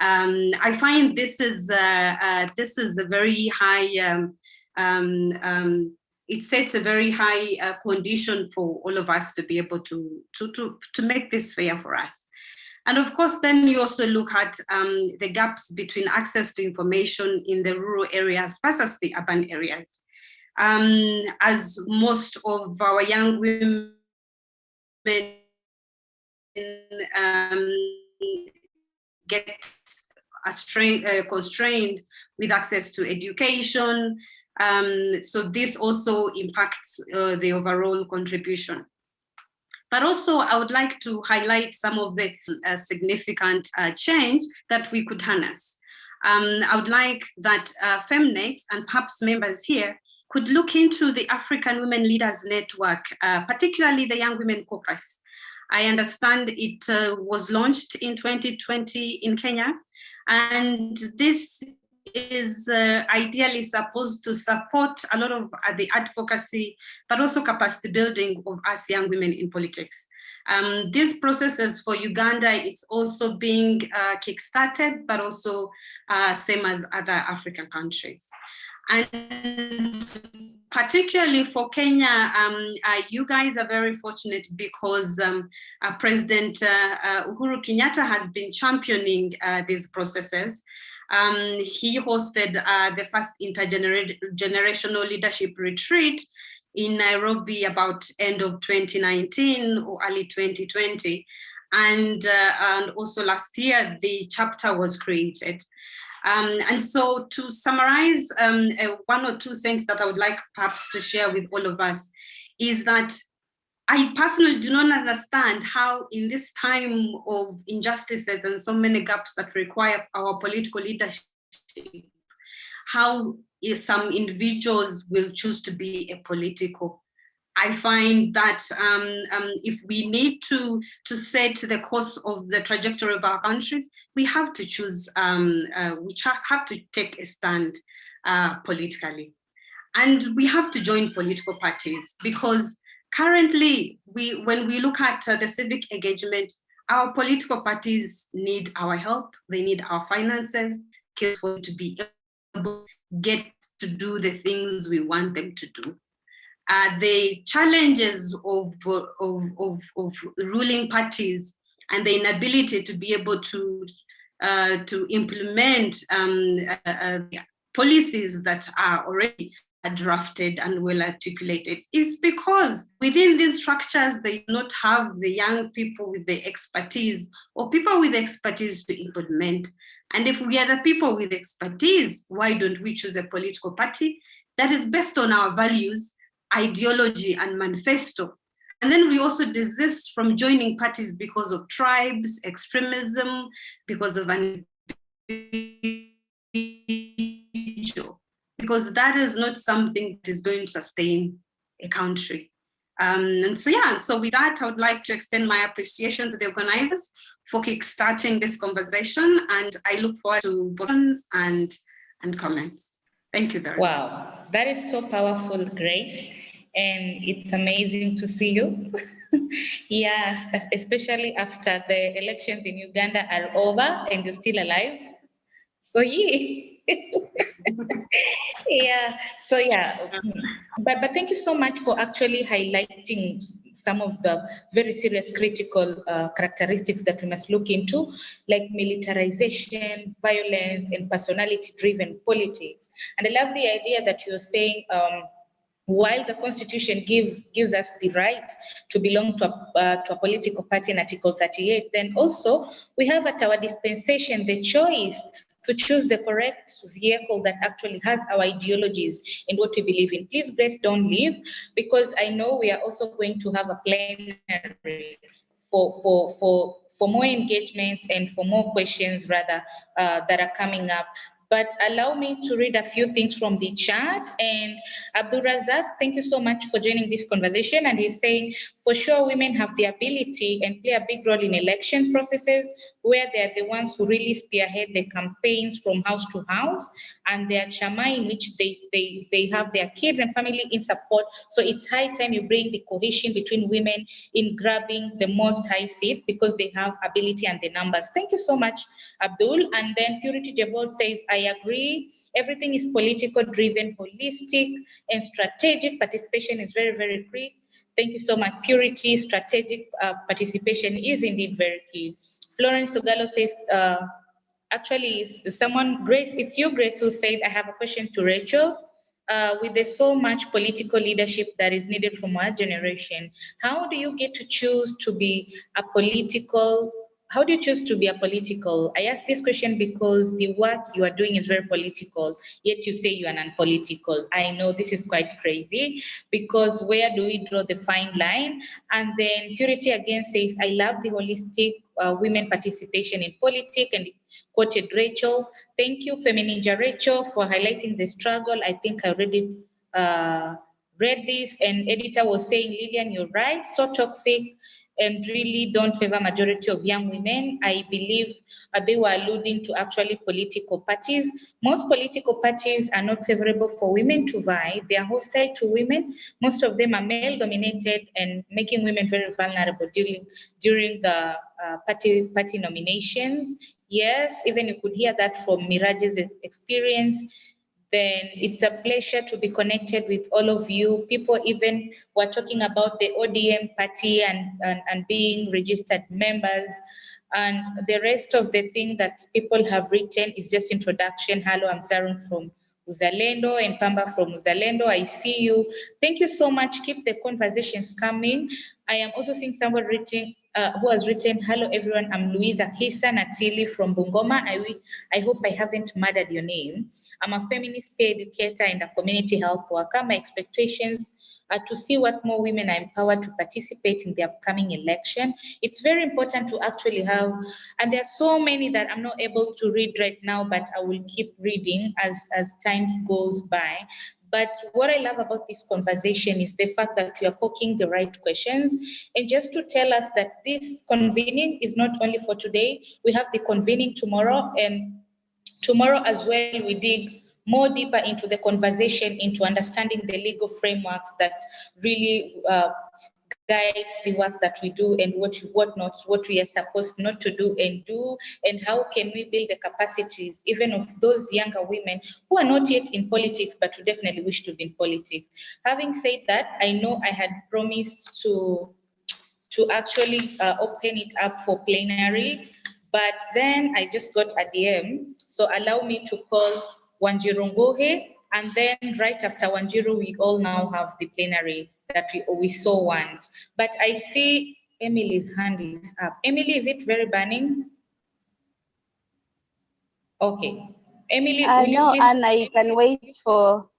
I find this is a very high, it sets a very high condition for all of us to be able to make this fair for us. And of course, then you also look at the gaps between access to information in the rural areas versus the urban areas. As most of our young women get constrained with access to education. So this also impacts the overall contribution. But also I would like to highlight some of the significant change that we could harness. I would like that FemNet and perhaps members here could look into the African Women Leaders Network, particularly the Young Women Caucus. I understand it was launched in 2020 in Kenya, and this is ideally supposed to support a lot of the advocacy, but also capacity building of us young women in politics. These processes for Uganda, it's also being kickstarted, but also same as other African countries. And particularly for Kenya, you guys are very fortunate because President Uhuru Kenyatta has been championing these processes. He hosted the first intergenerational leadership retreat in Nairobi about end of 2019 or early 2020. And also last year, the chapter was created. And so to summarize, one or two things that I would like perhaps to share with all of us is that I personally do not understand how in this time of injustices and so many gaps that require our political leadership, how some individuals will choose to be apolitical. I find that if we need to set the course of the trajectory of our countries, we have to choose, we have to take a stand politically. And we have to join political parties because currently, when we look at the civic engagement, our political parties need our help, they need our finances, for to be able to get to do the things we want them to do. The challenges of ruling parties and the inability to be able to implement policies that are already drafted and well articulated is because within these structures, they do not have the young people with the expertise or people with expertise to implement. And if we are the people with expertise, why don't we choose a political party that is based on our values, ideology, and manifesto? And then we also desist from joining parties because of tribes, extremism, because of an individual, because that is not something that is going to sustain a country. And so with that, I would like to extend my appreciation to the organizers for kickstarting this conversation, and I look forward to questions and comments. Thank you very much. Wow, that is so powerful, Grace, and it's amazing to see you. Yeah, especially after the elections in Uganda are over and you're still alive. So yeah. Yeah, so yeah, but thank you so much for actually highlighting some of the very serious critical characteristics that we must look into, like militarization, violence, and personality-driven politics. And I love the idea that you're saying, while the Constitution gives us the right to belong to a political party in Article 38, then also we have at our dispensation the choice to choose the correct vehicle that actually has our ideologies and what we believe in. Please, Grace, don't leave, because I know we are also going to have a plenary for more engagements and for more questions rather that are coming up. But allow me to read a few things from the chat. And Abdul Razak, thank you so much for joining this conversation. And he's saying, for sure, women have the ability and play a big role in election processes, where they're the ones who really spearhead the campaigns from house to house, and their chama in which they have their kids and family in support. So it's high time you bring the cohesion between women in grabbing the most high seat, because they have ability and the numbers. Thank you so much, Abdul. And then Purity Jabot says, I agree. Everything is political driven, holistic, and strategic participation is very, very key. Thank you so much, Purity. Strategic participation is indeed very key. Florence Ogallo says, actually, someone, Grace, it's you, Grace, who said, I have a question to Rachel. With the so much political leadership that is needed from our generation, how do you get to choose to be a political? How do you choose to be a political? I ask this question because the work you are doing is very political, yet you say you are non-political. I know this is quite crazy, because where do we draw the fine line? And then Purity again says, I love the holistic women participation in politics, and quoted Rachel. Thank you, Femininja Rachel, for highlighting the struggle. I think I already read this, and editor was saying, Lillian, you're right, so toxic and really don't favor majority of young women. I believe they were alluding to actually political parties. Most political parties are not favorable for women to vie. They are hostile to women. Most of them are male dominated and making women very vulnerable during the party nominations. Yes, even you could hear that from Mirage's experience. then it's a pleasure to be connected with all of you. People even were talking about the ODM party and being registered members. And the rest of the thing that people have written is just introduction. Hello, I'm Zarun from Uzalendo and Pamba from Uzalendo. I see you. Thank you so much. Keep the conversations coming. I am also seeing someone written, who has written, hello everyone, I'm Louisa Hisa Natili from Bungoma. I hope I haven't murdered your name. I'm a feminist peer educator and a community health worker. My expectations are to see what more women are empowered to participate in the upcoming election. It's very important to actually have, and there are so many that I'm not able to read right now, but I will keep reading as time goes by. But what I love about this conversation is the fact that you are poking the right questions. And just to tell us that this convening is not only for today, we have the convening tomorrow, and tomorrow as well, we dig more deeper into the conversation, into understanding the legal frameworks that really guides the work that we do and what we are supposed not to do, and how can we build the capacities even of those younger women who are not yet in politics but who definitely wish to be in politics. Having said that, I know I had promised to actually open it up for plenary, but then I just got a DM. So allow me to call Wanjiru Ngohe, and then right after Wanjiru, we all now have the plenary that we so want. But I see Emily's hand is up. Emily, is it very burning? Okay. Emily, will you No, please? Anna, you can wait for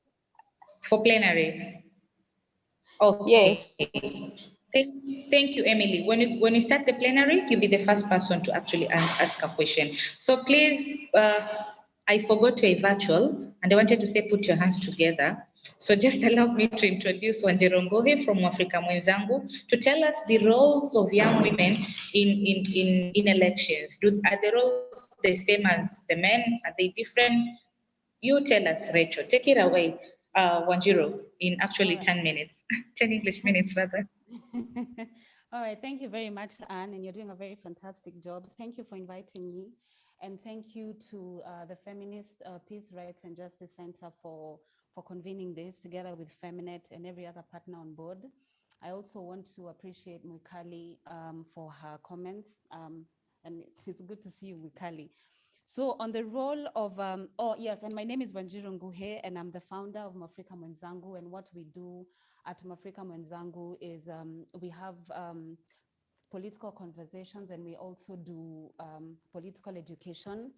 plenary. Okay. Yes. Thank you, Emily. When you start the plenary, you'll be the first person to actually ask a question. So please, I forgot you're virtual, and I wanted to say put your hands together. So just allow me to introduce Wanjiru Ngohe from Africa Mwenzangu to tell us the roles of young women in elections. Are the roles the same as the men? Are they different? You tell us, Rachel. Take it away, Wanjiru, in actually 10 minutes, 10 English minutes rather. All right, thank you very much, Anne, and you're doing a very fantastic job. Thank you for inviting me, and thank you to the Feminist Peace, Rights and Justice Center for convening this together with Feminet and every other partner on board. I also want to appreciate Mwikali for her comments, and it's good to see you, Mwikali. So on the role of, oh yes, and my name is Wanjiru Ngohe, and I'm the founder of Mwafrika Mwenzangu, and what we do at Mwafrika Mwenzangu is we have political conversations, and we also do political education.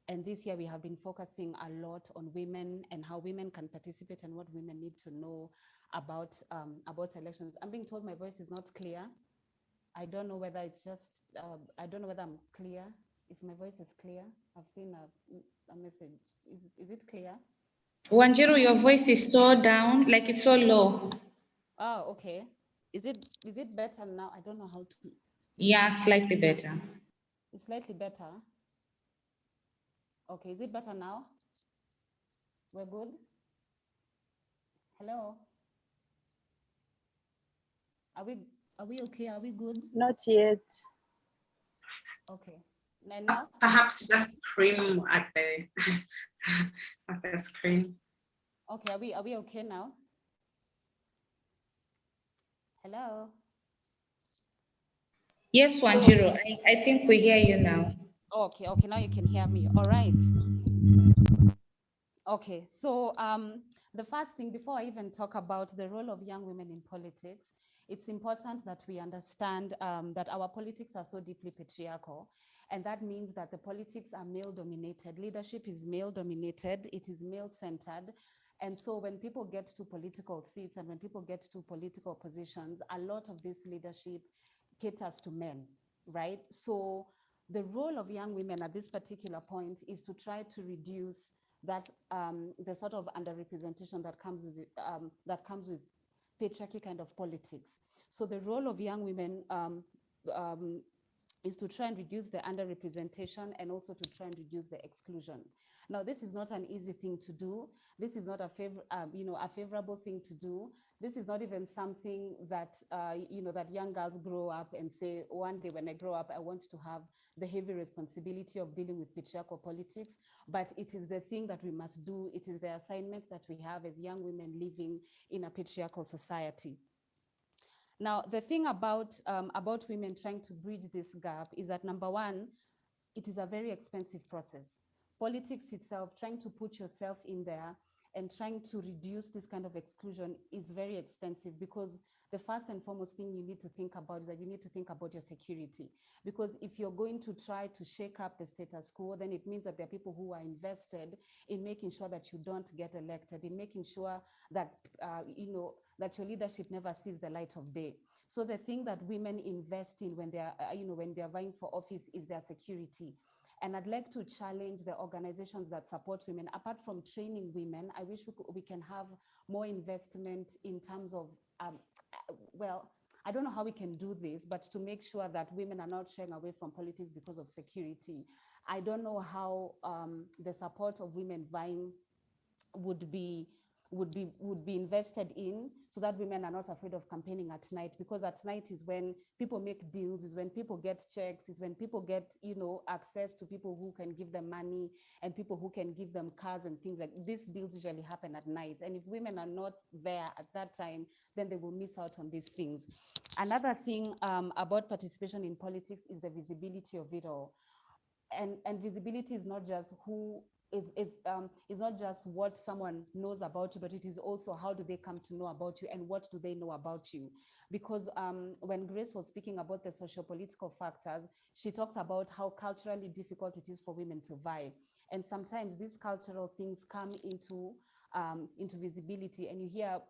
And this year we have been focusing a lot on women and how women can participate and what women need to know about elections. I'm being told my voice is not clear. I don't know whether it's just, I don't know whether I'm clear. If my voice is clear, I've seen a message. Is it clear? Wanjiru, your voice is so down, like it's so low. Oh, okay. Is it better now? I don't know how to. Yeah, slightly better. It's slightly better. Okay, is it better now? We're good? Hello? Are we okay? Are we good? Not yet. Okay. Now? Perhaps just scream at the at the screen. Okay, are we okay now? Hello? Yes, Wanjiru, I think we hear you now. Okay, now you can hear me. All right. Okay, so the first thing, before I even talk about the role of young women in politics, it's important that we understand that our politics are so deeply patriarchal. And that means that the politics are male dominated. Leadership is male dominated. It is male centered. And so when people get to political seats and when people get to political positions, a lot of this leadership caters to men, right? So the role of young women at this particular point is to try to reduce that the sort of underrepresentation that comes with patriarchy kind of politics. So the role of young women is to try and reduce the underrepresentation and also to try and reduce the exclusion. Now, this is not an easy thing to do. This is not a favorable thing to do. This is not even something that, that young girls grow up and say, one day when I grow up, I want to have the heavy responsibility of dealing with patriarchal politics, but it is the thing that we must do. It is the assignment that we have as young women living in a patriarchal society. Now, the thing about women trying to bridge this gap is that, number one, it is a very expensive process. Politics itself, trying to put yourself in there and trying to reduce this kind of exclusion is very expensive, because the first and foremost thing you need to think about is that you need to think about your security. Because if you're going to try to shake up the status quo, then it means that there are people who are invested in making sure that you don't get elected, in making sure that, that your leadership never sees the light of day. So the thing that women invest in when they're vying for office is their security. And I'd like to challenge the organizations that support women. Apart from training women, I wish we can have more investment in terms of, well, I don't know how we can do this, but to make sure that women are not shying away from politics because of security. I don't know how the support of women vying would be invested in, so that women are not afraid of campaigning at night, because at night is when people make deals, is when people get checks, is when people get, access to people who can give them money and people who can give them cars and things like these deals usually happen at night. And if women are not there at that time, then they will miss out on these things. Another thing about participation in politics is the visibility of it all. And visibility is not just is not just what someone knows about you, but it is also how do they come to know about you and what do they know about you. Because when Grace was speaking about the socio-political factors, she talked about how culturally difficult it is for women to vie. And sometimes these cultural things come into visibility, and you hear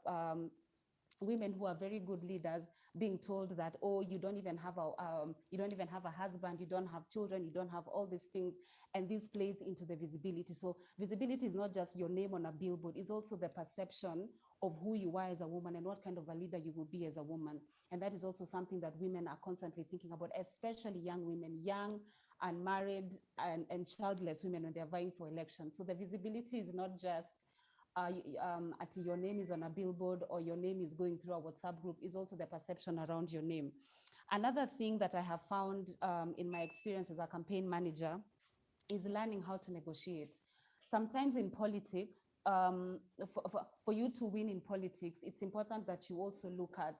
women who are very good leaders being told that, oh, you don't even have a husband, you don't have children, you don't have all these things, and this plays into the visibility. So visibility is not just your name on a billboard, it's also the perception of who you are as a woman and what kind of a leader you will be as a woman. And that is also something that women are constantly thinking about, especially young women, young, unmarried, and childless women when they're vying for elections. So the visibility is not just your name is on a billboard or your name is going through a WhatsApp group, is also the perception around your name. Another thing that I have found in my experience as a campaign manager is learning how to negotiate. Sometimes in politics, for you to win in politics, it's important that you also look at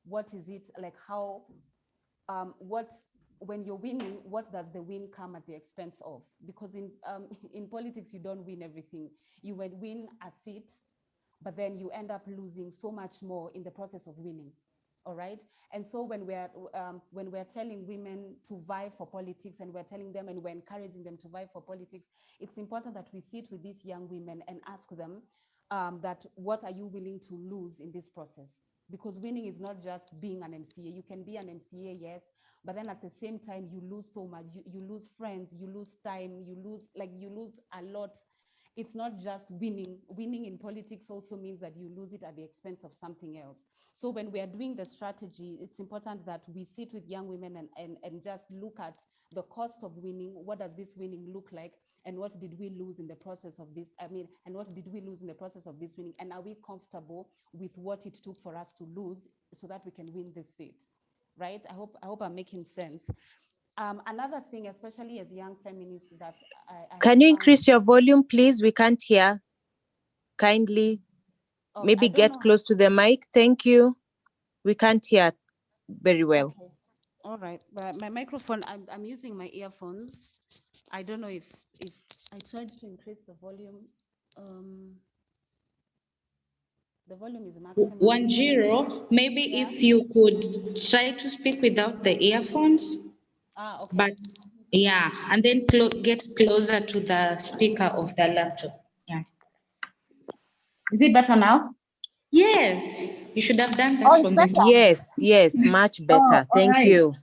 what is it, like how, when you're winning, what does the win come at the expense of? Because in politics, you don't win everything. You would win a seat, but then you end up losing so much more in the process of winning. All right. And so when we're telling women to vie for politics, and we're telling them and we're encouraging them to vie for politics, it's important that we sit with these young women and ask them that what are you willing to lose in this process? Because winning is not just being an MCA. You can be an MCA, yes, but then at the same time, you lose so much. You lose friends, you lose time, you lose a lot. It's not just winning. Winning in politics also means that you lose it at the expense of something else. So when we are doing the strategy, it's important that we sit with young women and just look at the cost of winning. What does this winning look like? And what did we lose in the process of this? And what did we lose in the process of this winning? And are we comfortable with what it took for us to lose so that we can win this seat, right? I hope I'm making sense. Another thing, especially as young feminists, that can you increase your volume, please? We can't hear. Kindly, maybe get close to the mic. Thank you. We can't hear very well. Okay. All right, but my microphone, I'm using my earphones. I don't know if I tried to increase the volume. The volume is maximum. 10. Maybe if you could try to speak without the earphones. Okay. But yeah, and then get closer to the speaker of the laptop. Yeah. Is it better now? Yes, you should have done that from the Yes, much better. Thank you.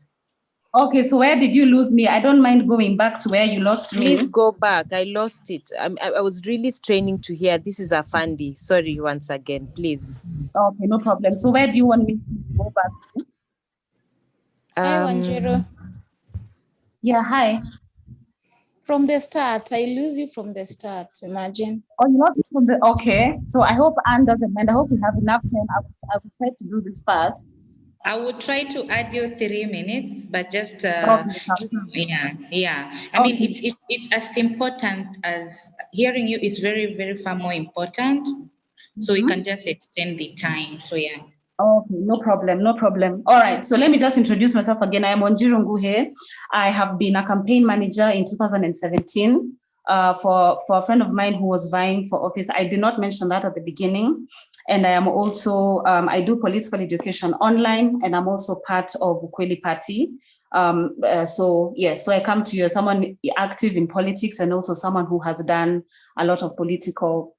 Okay, so where did you lose me? I don't mind going back to where you lost me. Please go back. I lost it. I was really straining to hear. This is Afandi. Sorry once again, please. Okay, no problem. So where do you want me to go back to? Hi, 10. Yeah, hi. From the start, I lose you from the start, imagine. Oh, you lost from the, okay. So I hope Anne doesn't mind. I hope we have enough time. I will try to do this fast. I would try to add you 3 minutes, but just yeah. I mean, it's as important as hearing you is very far more important. So we can just extend the time. So yeah. Okay, no problem, no problem. All right, so let me just introduce myself again. I am Onjiru Nguhe. I have been a campaign manager in 2017 for a friend of mine who was vying for office. I did not mention that at the beginning. And I am also, I do political education online, and I'm also part of Ukweli Party. So I come to you as someone active in politics and also someone who has done a lot of political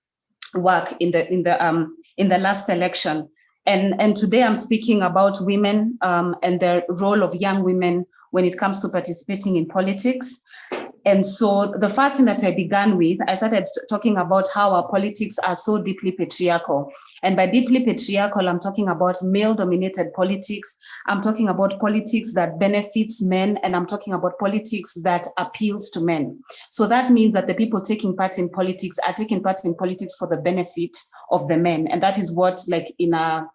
work in the last election. And today I'm speaking about women and the role of young women when it comes to participating in politics. And so the first thing that I began with, I started talking about how our politics are so deeply patriarchal. And by deeply patriarchal, I'm talking about male-dominated politics. I'm talking about politics that benefits men, and I'm talking about politics that appeals to men. So that means that the people taking part in politics are taking part in politics for the benefit of the men. And that is what, like in a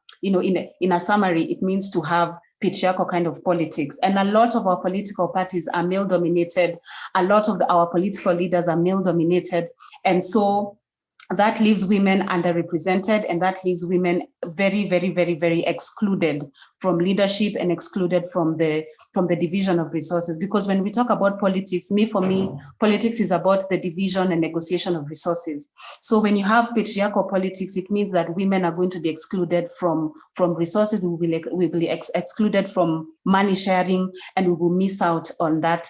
summary, it means to have patriarchal kind of politics. And a lot of our political parties are male dominated. A lot of our political leaders are male dominated. And so that leaves women underrepresented, and that leaves women very excluded from leadership and excluded from the division of resources. Because when we talk about politics, for me, politics is about the division and negotiation of resources. So when you have patriarchal politics, it means that women are going to be excluded from resources. We will be excluded from money sharing, and we will miss out on that,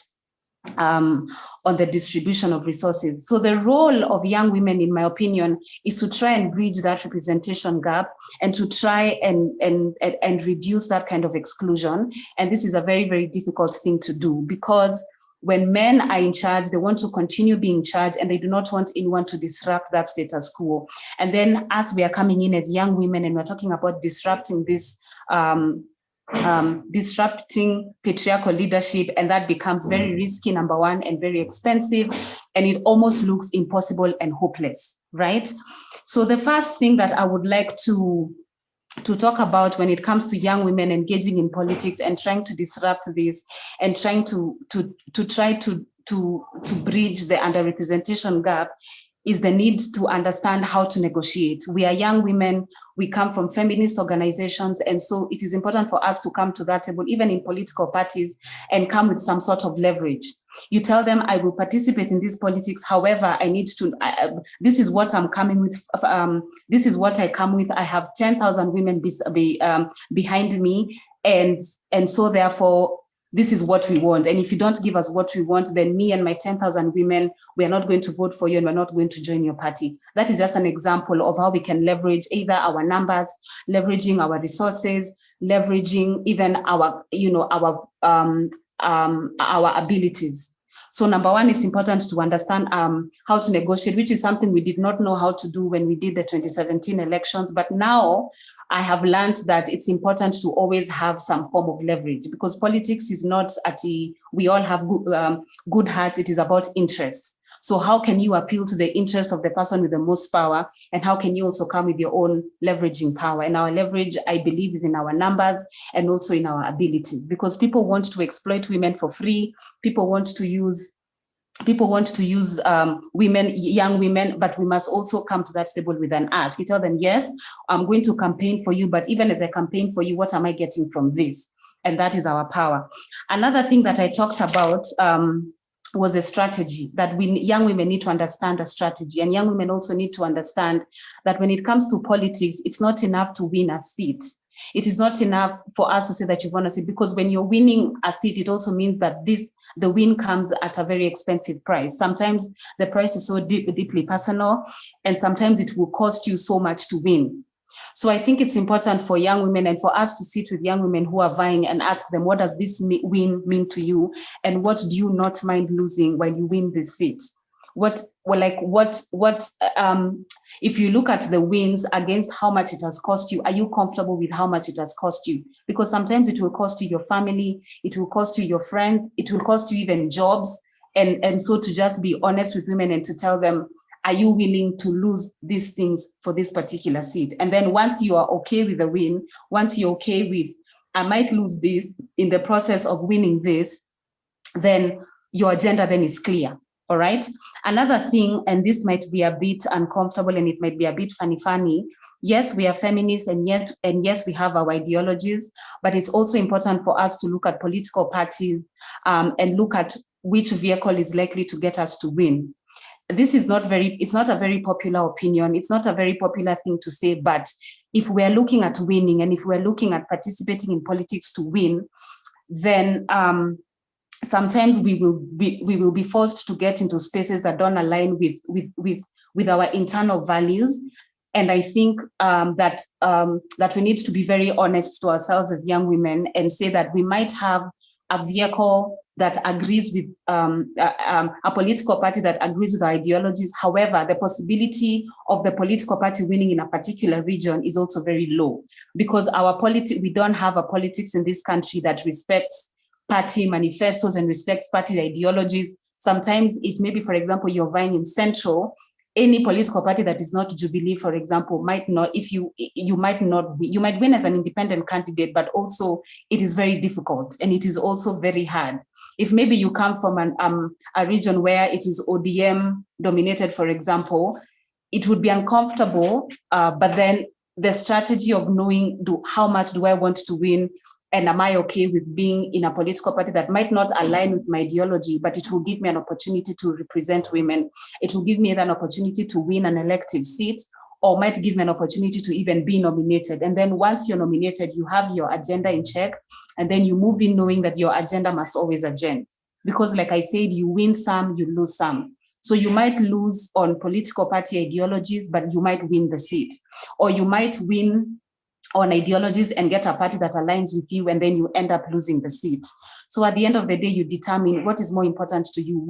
on the distribution of resources. So the role of young women, in my opinion, is to try and bridge that representation gap and to try and reduce that kind of exclusion. And this is a very difficult thing to do, because when men are in charge, they want to continue being in charge, and they do not want anyone to disrupt that status quo. And then as we are coming in as young women and we're talking about disrupting this, disrupting patriarchal leadership, and that becomes very risky, number one, and very expensive, and it almost looks impossible and hopeless, right? So the first thing that I would like to talk about when it comes to young women engaging in politics and trying to disrupt this and trying to bridge the underrepresentation gap is the need to understand how to negotiate. We are young women, we come from feminist organizations, and so it is important for us to come to that table, even in political parties, and come with some sort of leverage. You tell them, I will participate in this politics, however, I need to, this is what I'm coming with, this is what I come with, I have 10,000 women behind me, and so therefore, this is what we want. And if you don't give us what we want, then me and my 10,000 women, we are not going to vote for you and we're not going to join your party. That is just an example of how we can leverage either our numbers, leveraging our resources, leveraging even our abilities. So number one, it's important to understand how to negotiate, which is something we did not know how to do when we did the 2017 elections. But now I have learned that it's important to always have some form of leverage, because politics is not we all have good hearts, it is about interests. So how can you appeal to the interests of the person with the most power, and how can you also come with your own leveraging power? And our leverage, I believe, is in our numbers and also in our abilities, because people want to exploit women for free. People want to use women, young women, but we must also come to that table with an ask. You tell them, yes, I'm going to campaign for you, but even as I campaign for you, what am I getting from this? And that is our power. Another thing that I talked about was a strategy, that young women need to understand a strategy, and young women also need to understand that when it comes to politics, it's not enough to win a seat. It is not enough for us to say that you won a seat, because when you're winning a seat, it also means that the win comes at a very expensive price. Sometimes the price is so deeply personal, and sometimes it will cost you so much to win. So I think it's important for young women and for us to sit with young women who are vying and ask them, what does this win mean to you? And what do you not mind losing while you win this seat? If you look at the wins against how much it has cost you, are you comfortable with how much it has cost you? Because sometimes it will cost you your family, it will cost you your friends, it will cost you even jobs. And so to just be honest with women and to tell them, are you willing to lose these things for this particular seat? And then once you are okay with the win, once you're okay with, I might lose this in the process of winning this, then your agenda then is clear, all right? Another thing, and this might be a bit uncomfortable and it might be a bit funny, yes, we are feminists and yes, we have our ideologies, but it's also important for us to look at political parties and look at which vehicle is likely to get us to win. This is it's not a very popular opinion. It's not a very popular thing to say, but if we're looking at winning and if we're looking at participating in politics to win, then sometimes we will be forced to get into spaces that don't align with our internal values. And I think that we need to be very honest to ourselves as young women and say that we might have a vehicle that agrees with a political party that agrees with our ideologies. However, the possibility of the political party winning in a particular region is also very low because we don't have a politics in this country that respects party manifestos and respects party ideologies. Sometimes if maybe, for example, you're vying in Central, any political party that is not Jubilee, for example, might not, you might win as an independent candidate, but also it is very difficult and it is also very hard. If maybe you come from a region where it is ODM dominated, for example, it would be uncomfortable, but then the strategy of knowing how much do I want to win and am I okay with being in a political party that might not align with my ideology, but it will give me an opportunity to represent women. It will give me an opportunity to win an elective seat or might give me an opportunity to even be nominated. And then once you're nominated, you have your agenda in check and then you move in knowing that your agenda must always agenda. Because like I said, you win some, you lose some. So you might lose on political party ideologies, but you might win the seat. Or you might win on ideologies and get a party that aligns with you and then you end up losing the seat. So at the end of the day, you determine what is more important to you.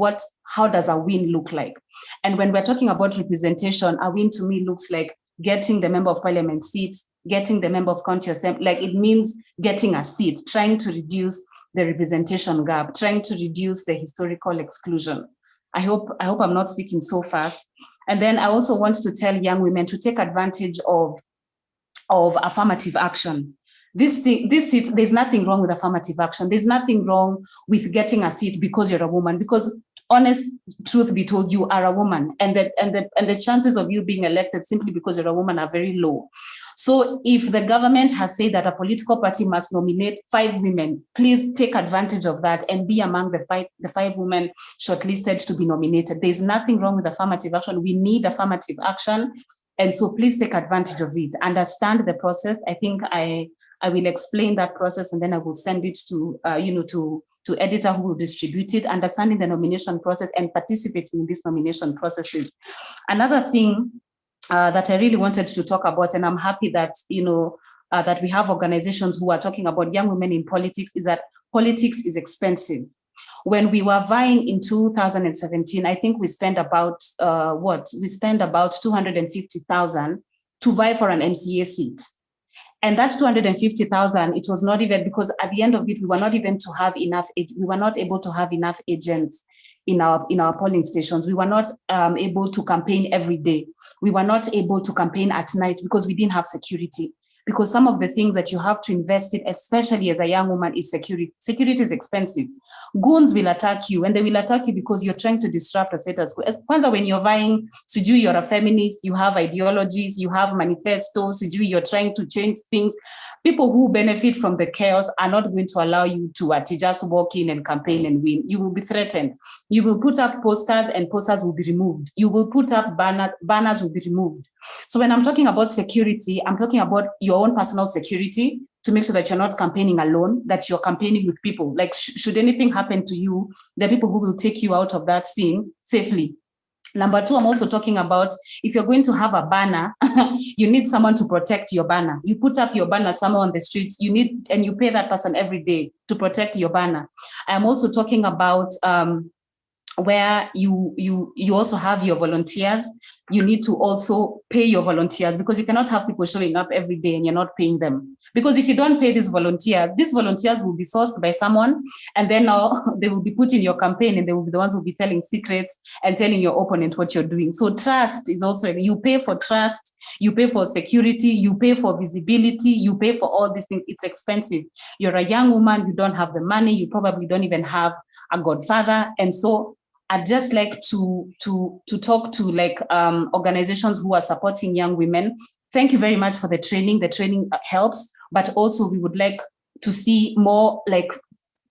How does a win look like? And when we're talking about representation, a win to me looks like getting the member of parliament seat, getting the member of county assembly, like it means getting a seat, trying to reduce the representation gap, trying to reduce the historical exclusion. I hope I'm not speaking so fast. And then I also want to tell young women to take advantage of affirmative action. This seat, there's nothing wrong with affirmative action. There's nothing wrong with getting a seat because you're a woman, because honest truth be told, you are a woman and the chances of you being elected simply because you're a woman are very low. So if the government has said that a political party must nominate 5 women, please take advantage of that and be among the five women shortlisted to be nominated. There's nothing wrong with affirmative action. We need affirmative action. And so please take advantage of it. Understand the process. I think I will explain that process and then I will send it to editor who will distribute it, understanding the nomination process and participating in these nomination processes. Another thing that I really wanted to talk about, and I'm happy that, that we have organizations who are talking about young women in politics, is that politics is expensive. When we were vying in 2017, I think we spent about, we spent about 250,000 to vie for an MCA seat. And that 250,000, it was not even, because at the end of it, we were not able to have enough agents in our polling stations. We were not able to campaign every day. We were not able to campaign at night because we didn't have security. Because some of the things that you have to invest in, especially as a young woman, is security. Security is expensive. Goons will attack you, and they will attack you because you're trying to disrupt a status quo. Kwanza, when you're vying, you're a feminist, you have ideologies, you have manifestos, you're trying to change things. People who benefit from the chaos are not going to allow you to just walk in and campaign and win. You will be threatened. You will put up posters and posters will be removed. You will put up banners will be removed. So when I'm talking about security, I'm talking about your own personal security to make sure that you're not campaigning alone, that you're campaigning with people. Like should anything happen to you, there are people who will take you out of that scene safely. Number 2, I'm also talking about if you're going to have a banner, you need someone to protect your banner. You put up your banner somewhere on the streets, and you pay that person every day to protect your banner. I'm also talking about where you also have your volunteers, you need to also pay your volunteers, because you cannot have people showing up every day and you're not paying them. Because if you don't pay these volunteers will be sourced by someone, and then now they will be put in your campaign, and they will be the ones who will be telling secrets and telling your opponent what you're doing. So trust is also, you pay for trust, you pay for security, you pay for visibility, you pay for all these things. It's expensive. You're a young woman, you don't have the money, you probably don't even have a godfather. And so I'd just like to talk to like organizations who are supporting young women. Thank you very much for the training. The training helps, but also we would like to see more like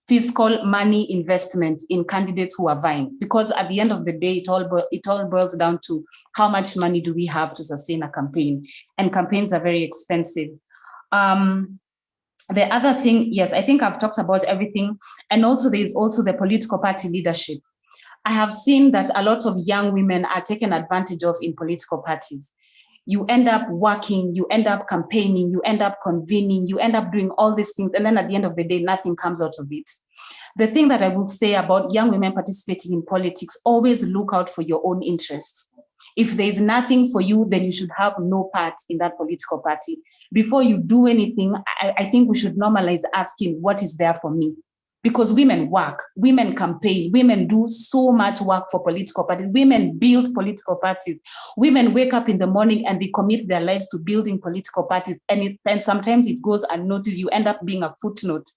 fiscal money investment in candidates who are vying, because at the end of the day, it all boils down to how much money do we have to sustain a campaign, and campaigns are very expensive. The other thing, yes, I think I've talked about everything, and also there's also the political party leadership. I have seen that a lot of young women are taken advantage of in political parties. You end up working, you end up campaigning, you end up convening, you end up doing all these things, and then at the end of the day, nothing comes out of it. The thing that I would say about young women participating in politics, always look out for your own interests. If there's nothing for you, then you should have no part in that political party. Before you do anything, I think we should normalize asking, what is there for me? Because women work, women campaign, women do so much work for political parties, women build political parties, women wake up in the morning and they commit their lives to building political parties, and sometimes it goes unnoticed, you end up being a footnote.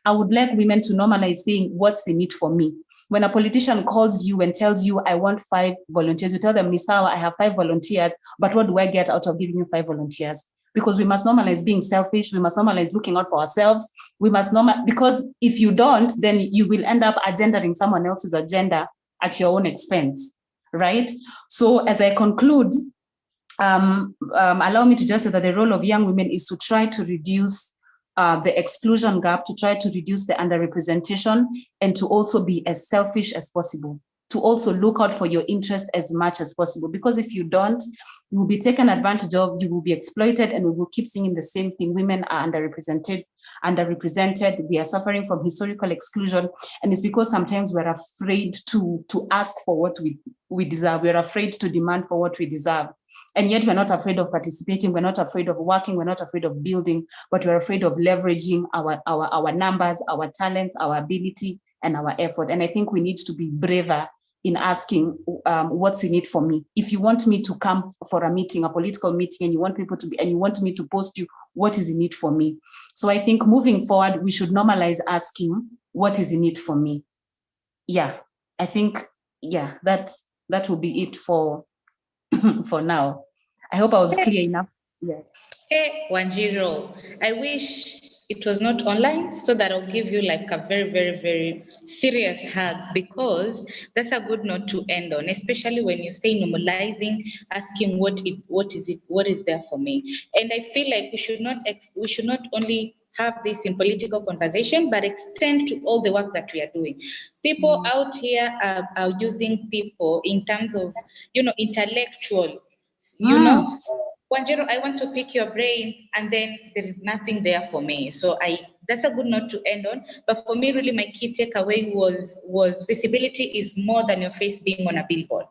I would like women to normalize saying, what's in it for me? When a politician calls you and tells you, I want 5 volunteers, you tell them, Misawa, I have 5 volunteers, but what do I get out of giving you 5 volunteers? Because we must normalize being selfish. We must normalize looking out for ourselves. We must normalize, because if you don't, then you will end up agendaing someone else's agenda at your own expense, right? So as I conclude, allow me to just say that the role of young women is to try to reduce the exclusion gap, to try to reduce the underrepresentation, and to also be as selfish as possible, to also look out for your interest as much as possible. Because if you don't, you will be taken advantage of, you will be exploited, and we will keep singing the same thing. Women are underrepresented. We are suffering from historical exclusion. And it's because sometimes we're afraid to ask for what we deserve. We're afraid to demand for what we deserve. And yet we're not afraid of participating. We're not afraid of working. We're not afraid of building, but we're afraid of leveraging our numbers, our talents, our ability, and our effort. And I think we need to be braver in asking what's in it for me. If you want me to come for a meeting, a political meeting, and you want people to be, and you want me to post you, what is in it for me? So I think moving forward, we should normalize asking, what is in it for me? Yeah, I think, yeah, that will be it for for now. I hope I was clear enough. Yeah. Hey, Wanjiro, I wish it was not online so that I'll give you like a very, very, very serious hug, because that's a good note to end on, especially when you say normalizing, asking what is there for me. And I feel like we should not only have this in political conversation, but extend to all the work that we are doing. People out here are using people in terms of, intellectual, Wanjiro, I want to pick your brain, and then there is nothing there for me. So that's a good note to end on. But for me, really, my key takeaway was visibility is more than your face being on a billboard.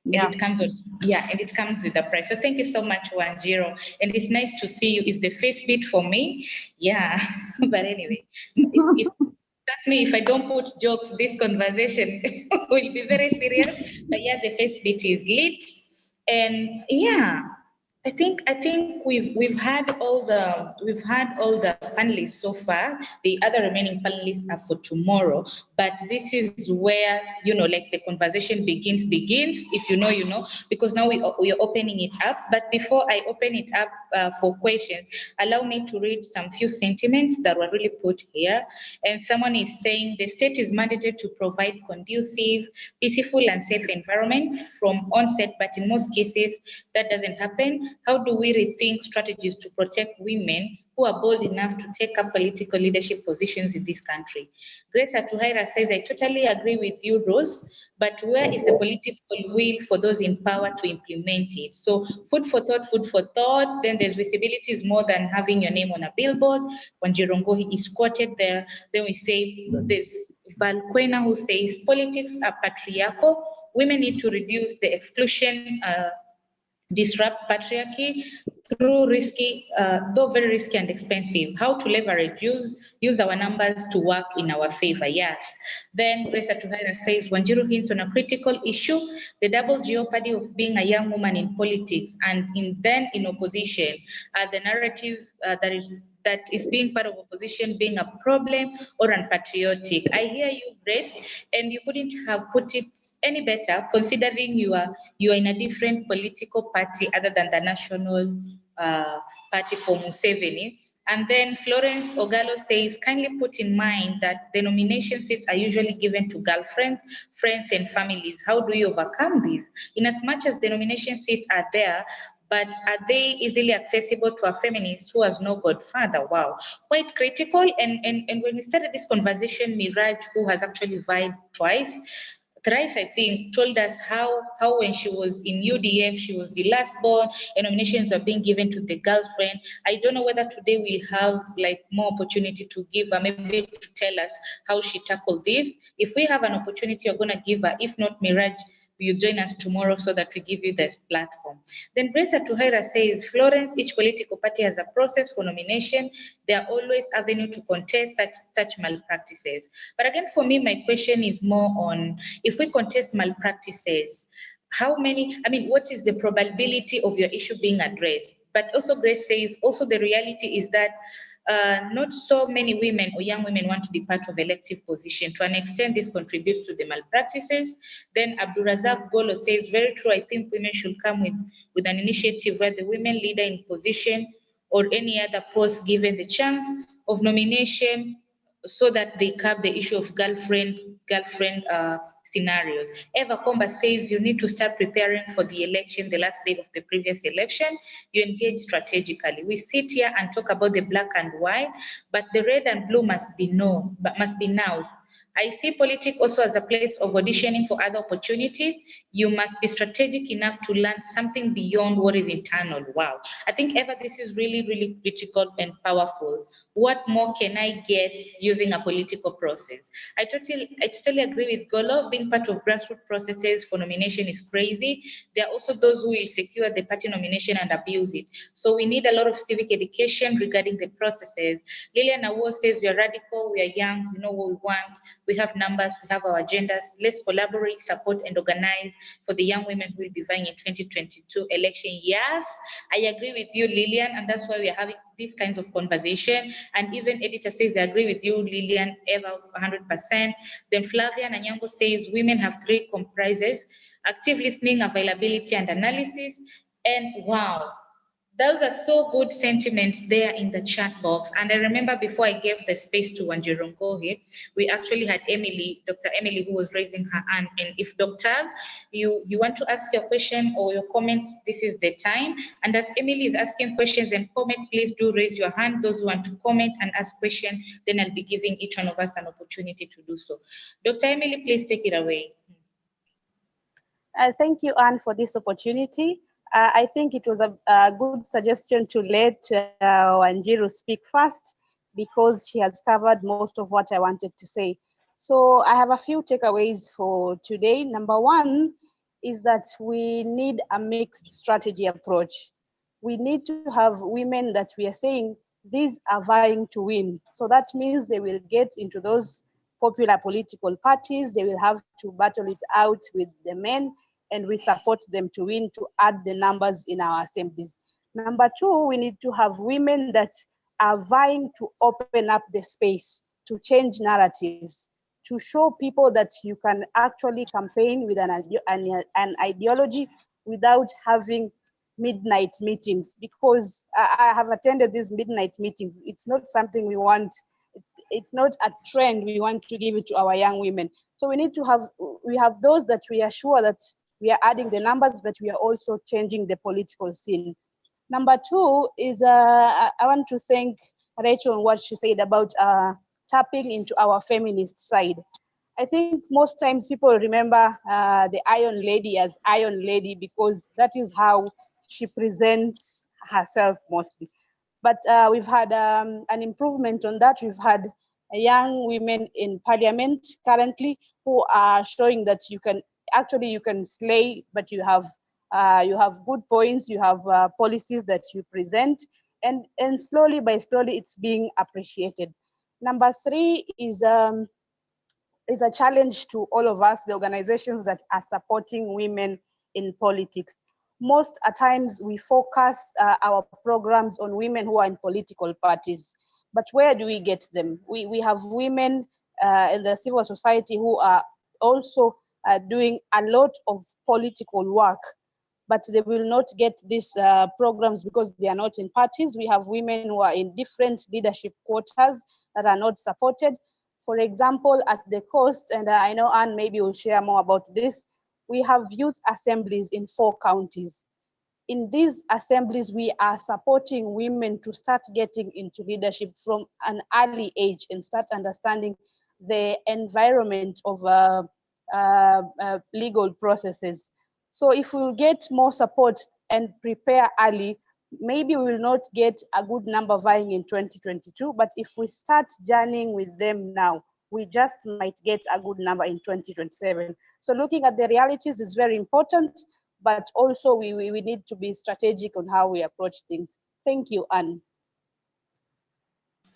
Yeah. And it comes with a price. So thank you so much, Wanjiro. And it's nice to see you. Is the face bit for me? Yeah. But anyway, that's me. If I don't put jokes, this conversation will be very serious. But yeah, the face bit is lit. And yeah, I think we've had all the panelists so far. The other remaining panelists are for tomorrow. But this is where like the conversation begins. If you know, because now we are opening it up. But before I open it up for questions, allow me to read some few sentiments that were really put here. And someone is saying the state is mandated to provide conducive, peaceful, and safe environment from onset, but in most cases that doesn't happen. How do we rethink strategies to protect women who are bold enough to take up political leadership positions in this country? Grace Atuhaira says, I totally agree with you, Rose, but where is the political will for those in power to implement it? So food for thought. Then there's visibility is more than having your name on a billboard. When Jirongo is quoted there, then we say there's Valquena who says politics are patriarchal. Women need to reduce the exclusion disrupt patriarchy through risky, though very risky and expensive. How to leverage, use our numbers to work in our favor, yes. Then Grace Atuhaira says, Wanjiru hints on a critical issue, the double jeopardy of being a young woman in politics and then in opposition. The narrative that is being part of opposition being a problem or unpatriotic. I hear you, Grace, and you couldn't have put it any better considering you are in a different political party other than the National Party for Museveni. And then Florence Ogallo says, kindly put in mind that the nomination seats are usually given to girlfriends, friends, and families. How do you overcome this? In as much as the nomination seats are there, but are they easily accessible to a feminist who has no godfather? Wow, quite critical. And when we started this conversation, Miraj, who has actually vied thrice, I think, told us how when she was in UDF, she was the last born, and nominations were being given to the girlfriend. I don't know whether today we'll have like more opportunity to give her, maybe to tell us how she tackled this. If we have an opportunity, we're gonna give her. If not, Miraj, will join us tomorrow so that we give you this platform. Then Grace Atuhaira says, Florence, each political party has a process for nomination. There are always avenues to contest such malpractices. But again, for me, my question is more on, if we contest malpractices, what is the probability of your issue being addressed? But also Grace says, also the reality is that not so many women or young women want to be part of elective position. To an extent, this contributes to the malpractices. Then Abdurazak Golo says, very true, I think women should come with an initiative where the women leader in position or any other post given the chance of nomination so that they curb the issue of girlfriend scenarios. Eva Komba says you need to start preparing for the election, the last day of the previous election. You engage strategically. We sit here and talk about the black and white, but the red and blue must be now. I see politics also as a place of auditioning for other opportunities. You must be strategic enough to learn something beyond what is internal. Wow. I think, Eva, this is really, really critical and powerful. What more can I get using a political process? I totally agree with Golo. Being part of grassroots processes for nomination is crazy. There are also those who will secure the party nomination and abuse it. So we need a lot of civic education regarding the processes. Lillian Award says, we are radical, we are young, we know what we want. We have numbers, we have our agendas. Let's collaborate, support, and organize for the young women who will be vying in 2022 election. Yes, I agree with you, Lillian, and that's why we are having these kinds of conversation. And even editor says, I agree with you, Lillian, Eva, 100%. Then Flavia Nanyango says, women have three comprises: active listening, availability, and analysis. And wow, those are so good sentiments there in the chat box. And I remember before I gave the space to Wanjiru Ngohe, we actually had Emily, Dr. Emily, who was raising her hand. And if Dr. You want to ask your question or your comment, this is the time. And as Emily is asking questions and comment, please do raise your hand. Those who want to comment and ask questions, then I'll be giving each one of us an opportunity to do so. Dr. Emily, please take it away. Thank you, Anne, for this opportunity. I think it was a good suggestion to let Wanjiru speak first because she has covered most of what I wanted to say. So I have a few takeaways for today. Number one is that we need a mixed strategy approach. We need to have women that we are saying these are vying to win. So that means they will get into those popular political parties. They will have to battle it out with the men, and we support them to win, to add the numbers in our assemblies. Number two, we need to have women that are vying to open up the space, to change narratives, to show people that you can actually campaign with an ideology without having midnight meetings, because I have attended these midnight meetings. It's not something we want. It's not a trend we want to give it to our young women. So we need to have those that we are sure that we are adding the numbers, but we are also changing the political scene. Number two is I want to thank Rachel on what she said about tapping into our feminist side. I think most times people remember the Iron Lady as Iron Lady because that is how she presents herself mostly. But we've had an improvement on that. We've had young women in parliament currently who are showing that you can slay, but you have You have good points, you have policies that you present, and slowly by slowly it's being appreciated. Number three is a challenge to all of us, the organizations that are supporting women in politics. Most at times we focus our programs on women who are in political parties, but where do we get them? We have women in the civil society who are also doing a lot of political work, but they will not get these programs because they are not in parties. We have women who are in different leadership quotas that are not supported. For example, at the coast, and I know Anne maybe will share more about this, we have youth assemblies in 4 counties. In these assemblies, we are supporting women to start getting into leadership from an early age and start understanding the environment of legal processes. So if we get more support and prepare early, maybe we will not get a good number vying in 2022, but if we start journeying with them now, we just might get a good number in 2027. So looking at the realities is very important, but also we need to be strategic on how we approach things. Thank you, Anne.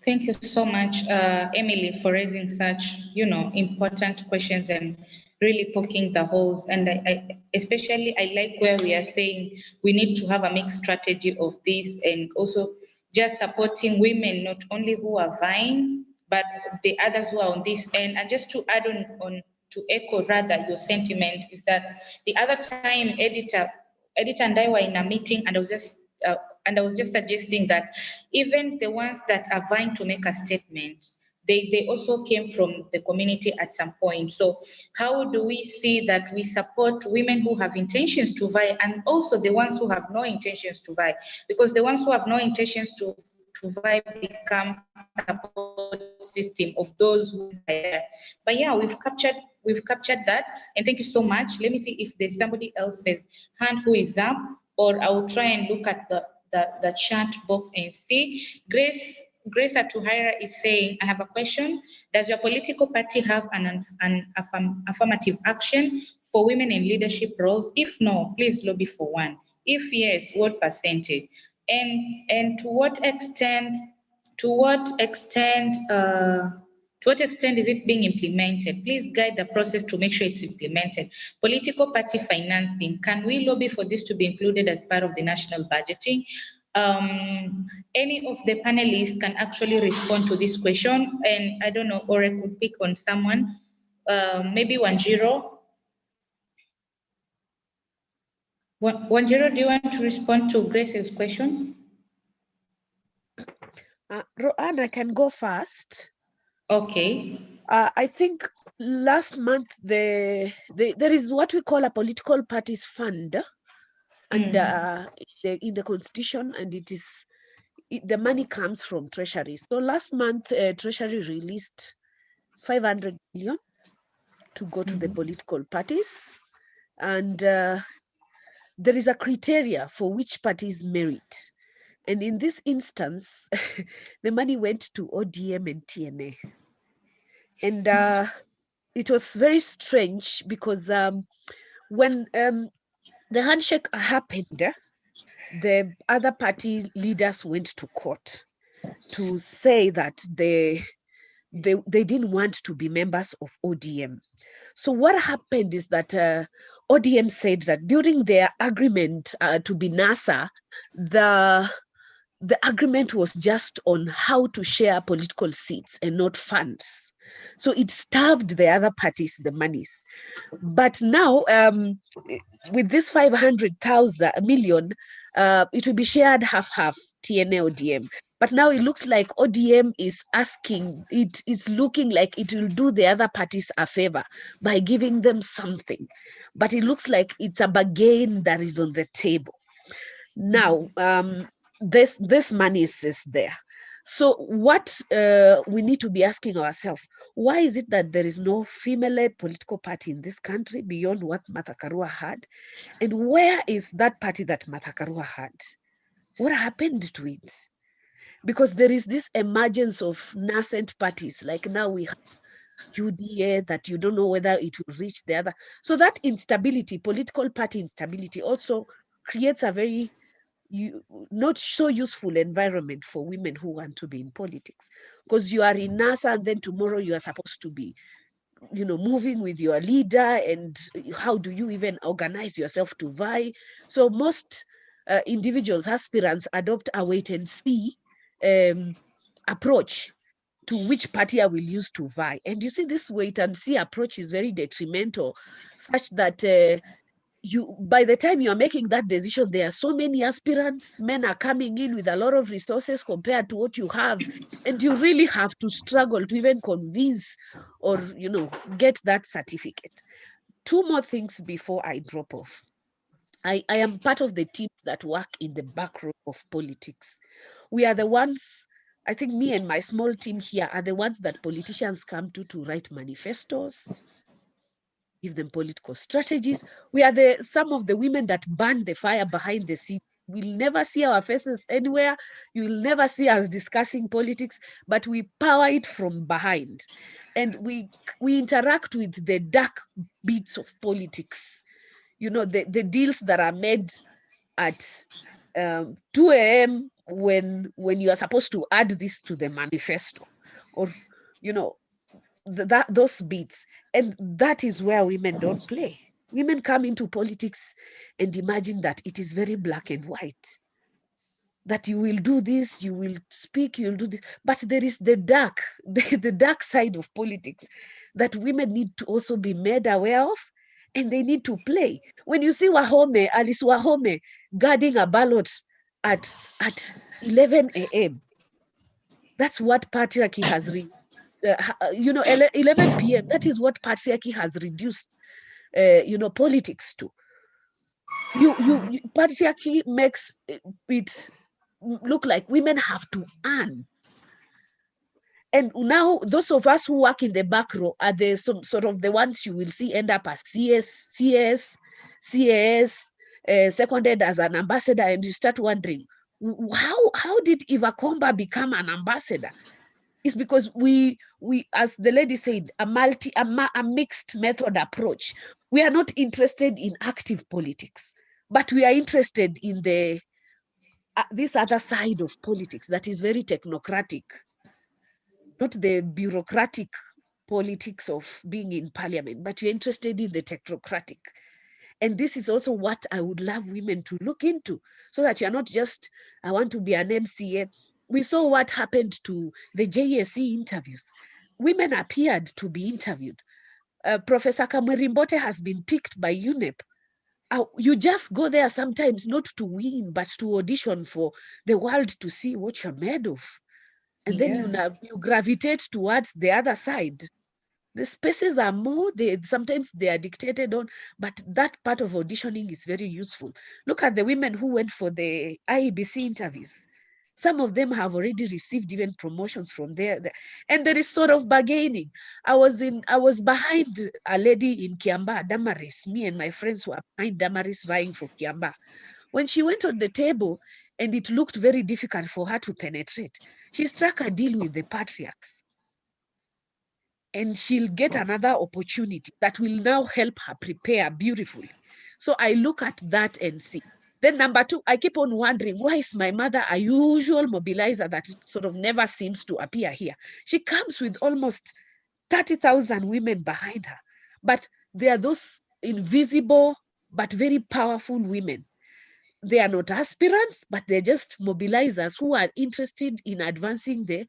Thank you so much, Emily, for raising such, important questions and really poking the holes. And I especially, I like where we are saying we need to have a mixed strategy of this, and also just supporting women, not only who are vying, but the others who are on this end. And just to add on to echo rather your sentiment, is that the other time editor and I were in a meeting, and I was just suggesting that even the ones that are vying to make a statement, they also came from the community at some point. So how do we see that we support women who have intentions to vie, and also the ones who have no intentions to vie? Because the ones who have no intentions to vie become support system of those who are. But yeah, we've captured that, and thank you so much. Let me see if there's somebody else's hand who is up, or I will try and look at the chat box and see. Grace Atuhaira is saying, I have a question. Does your political party have an affirmative action for women in leadership roles? If no, please lobby for one. If yes, what percentage? And to what extent is it being implemented? Please guide the process to make sure it's implemented. Political party financing, can we lobby for this to be included as part of the national budgeting? Any of the panelists can actually respond to this question, and I don't know, or I could pick on someone, maybe Wanjiro. Wanjiro, do you want to respond to Grace's question? Roanne, I can go first. Okay. I think last month there is what we call a political parties fund, and in the constitution, and the money comes from Treasury. So last month, Treasury released 500 million to go to the political parties, and there is a criteria for which parties merit. And in this instance, the money went to ODM and TNA. And it was very strange because when the handshake happened, the other party leaders went to court to say that they didn't want to be members of ODM. So what happened is that ODM said that during their agreement to be NASA, the agreement was just on how to share political seats and not funds. So it starved the other parties the monies. But now with this 500 million, it will be shared half-half, TNA, ODM. But now it looks like ODM is asking, it's looking like it will do the other parties a favor by giving them something. But it looks like it's a bargain that is on the table. Now, this money is there. So what we need to be asking ourselves, why is it that there is no female-led political party in this country beyond what Martha Karua had? And where is that party that Martha Karua had? What happened to it? Because there is this emergence of nascent parties, like now we have UDA that you don't know whether it will reach the other. So that instability, political party instability, also creates a very not so useful environment for women who want to be in politics, because you are in NASA and then tomorrow you are supposed to be, you know, moving with your leader, and how do you even organize yourself to vie? So most individuals, aspirants, adopt a wait and see approach to which party I will use to vie. And you see, this wait and see approach is very detrimental, such that by the time you're making that decision, there are so many aspirants, men are coming in with a lot of resources compared to what you have, and you really have to struggle to even convince or, you know, get that certificate. Two more things before I drop off. I am part of the teams that work in the back row of politics. We are the ones, I think me and my small team here are the ones that politicians come to write manifestos, give them political strategies. We are some of the women that burn the fire behind the scenes. We'll never see our faces anywhere. You'll never see us discussing politics, but we power it from behind. And we interact with the dark bits of politics. You know, the deals that are made at 2 a.m. when you are supposed to add this to the manifesto, or, you know, those bits. And that is where women don't play. Women come into politics and imagine that it is very black and white, that you will do this, you will speak, you'll do this. But there is the dark, the dark side of politics that women need to also be made aware of, and they need to play. When you see Alice Wahome guarding a ballot at 11 a.m., that's what patriarchy has you know, 11 p.m., that is what patriarchy has reduced, you know, politics to. Patriarchy makes it look like women have to earn. And now those of us who work in the back row are sort of the ones you will see end up as CS, seconded as an ambassador, and you start wondering, how did Eva Komba become an ambassador? It's because we, as the lady said, a mixed method approach. We are not interested in active politics, but we are interested in this other side of politics that is very technocratic, not the bureaucratic politics of being in parliament, but you're interested in the technocratic. And this is also what I would love women to look into, so that you're not just, I want to be an MCA. We saw what happened to the JSC interviews. Women appeared to be interviewed. Professor Kamwerimbote has been picked by UNEP. You just go there sometimes not to win, but to audition for the world to see what you're made of. And then you gravitate towards the other side. The spaces are more, sometimes they are dictated on, but that part of auditioning is very useful. Look at the women who went for the IEBC interviews. Some of them have already received even promotions from there. And there is sort of bargaining. I was behind a lady in Kiamba, Damaris. Me and my friends were behind Damaris vying for Kiamba. When she went on the table and it looked very difficult for her to penetrate, she struck a deal with the patriarchs. And she'll get another opportunity that will now help her prepare beautifully. So I look at that and see. Then number two, I keep on wondering, why is my mother a usual mobilizer that sort of never seems to appear here? She comes with almost 30,000 women behind her, but there are those invisible but very powerful women. They are not aspirants, but they're just mobilizers who are interested in advancing the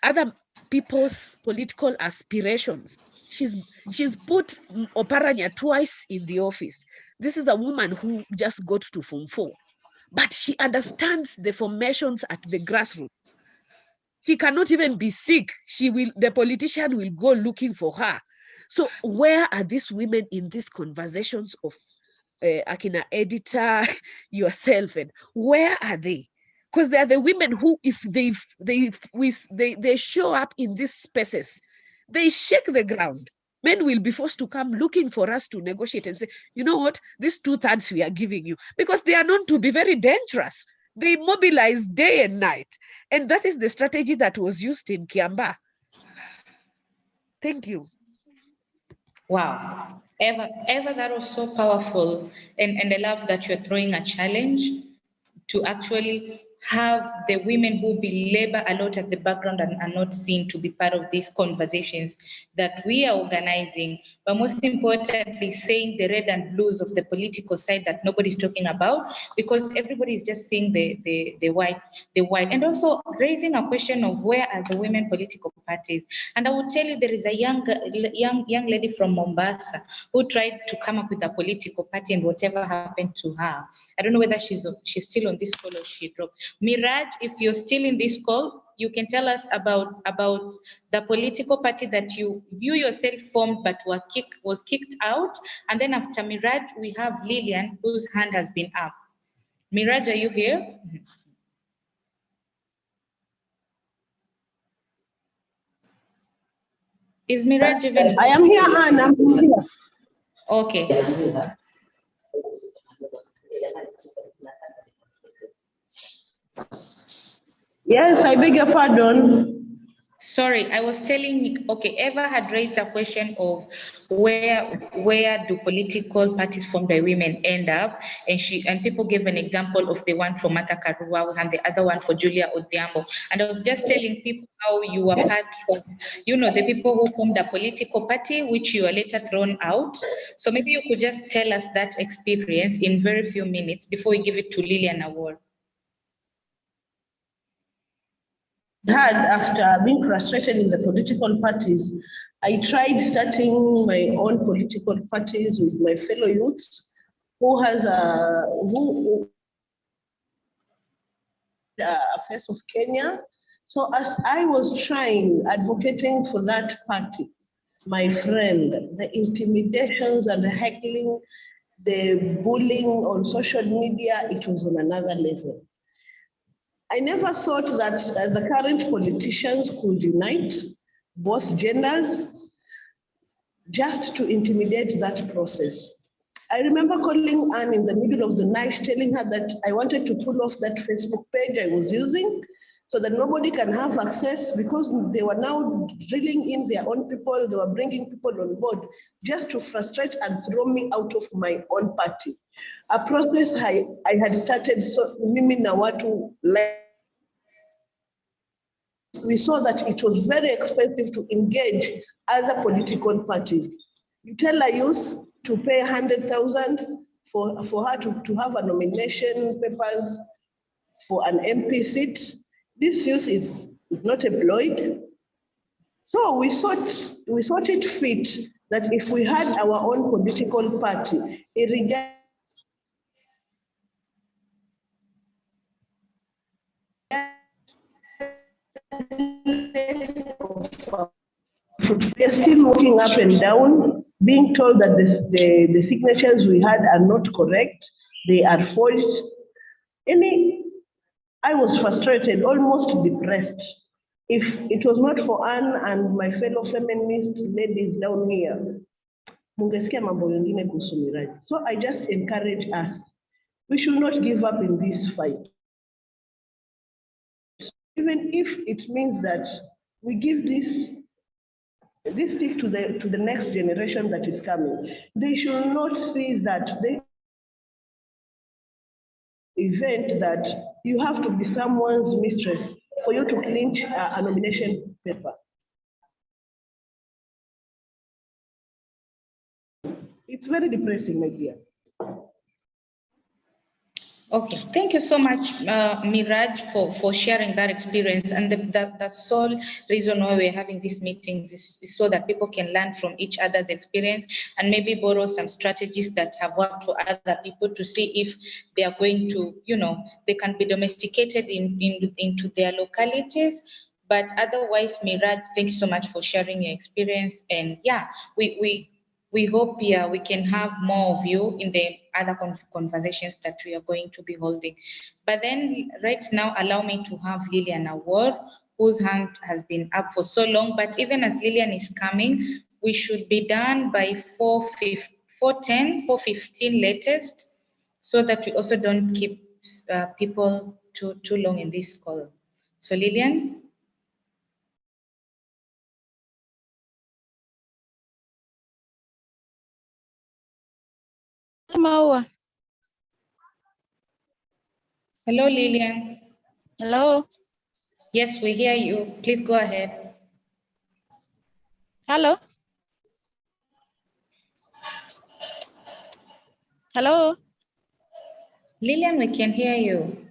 other people's political aspirations. She's put Oparanya twice in the office. This is a woman who just got to Form 4, but she understands the formations at the grassroots. She cannot even be sick. The politician will go looking for her. So where are these women in these conversations of Akina editor, yourself, and where are they? Because they are the women who, if they show up in these spaces, they shake the ground. Men will be forced to come looking for us to negotiate and say, you know what, these 2/3 we are giving you, because they are known to be very dangerous. They mobilize day and night. And that is the strategy that was used in Kiamba. Thank you. Wow. Eva, that was so powerful. And I love that you're throwing a challenge to actually have the women who belabor a lot at the background and are not seen to be part of these conversations that we are organizing, but most importantly, saying the red and blues of the political side that nobody's talking about, because everybody is just seeing the white, and also raising a question of where are the women political parties. And I will tell you, there is a young lady from Mombasa who tried to come up with a political party, and whatever happened to her. I don't know whether she's still on this call or she dropped. Miraj, if you're still in this call, you can tell us about the political party that you yourself formed but was kicked out. And then after Miraj, we have Lillian, whose hand has been up. Miraj, are you here? Is Miraj even? I am here, Anne. I'm here. Okay. Yes, I beg your pardon. Sorry, I was telling, okay, Eva had raised a question of where do political parties formed by women end up, and people gave an example of the one for Martha Karua and the other one for Julia Odhiambo. And I was just telling people how you were part of, the people who formed a political party, which you were later thrown out. So maybe you could just tell us that experience in very few minutes before we give it to Lillian Award. Had after being frustrated in the political parties, I tried starting my own political parties with my fellow youths who has a face of Kenya. So as I was advocating for that party, my friend, the intimidations and the heckling, the bullying on social media, it was on another level. I never thought that the current politicians could unite both genders just to intimidate that process. I remember calling Anne in the middle of the night, telling her that I wanted to pull off that Facebook page I was using so that nobody can have access, because they were now drilling in their own people, they were bringing people on board just to frustrate and throw me out of my own party. A process I had started, so mimi na watu, like, we saw that it was very expensive to engage other political parties. You tell a youth to pay 100,000 for her to have a nomination papers for an MP seat. This youth is not employed. So we thought it fit that if we had our own political party, irregardless they're still walking up and down, being told that the signatures we had are not correct, they are forged. I was frustrated, almost depressed. If it was not for Anne and my fellow feminist ladies down here, mungesikia mambo mengine kuhusu Miraj. So I just encourage us, we should not give up in this fight. Even if it means that we give this stick to the next generation that is coming. They should not see that the event that you have to be someone's mistress for you to clinch a nomination paper. It's very depressing, my dear. Okay, thank you so much, Miraj, for sharing that experience. And the sole reason why we're having these meetings is so that people can learn from each other's experience and maybe borrow some strategies that have worked for other people to see if they are going to, they can be domesticated into their localities. But otherwise, Miraj, thank you so much for sharing your experience. And yeah, we hope we can have more of you in the other conversations that we are going to be holding. But then right now, allow me to have Lillian Award, whose hand has been up for so long. But even as Lillian is coming, we should be done by 4:15 latest, so that we also don't keep people too long in this call. So Lillian? Maua. Hello, Lillian. Hello. Yes, we hear you. Please go ahead. Hello. Hello. Lillian, we can hear you.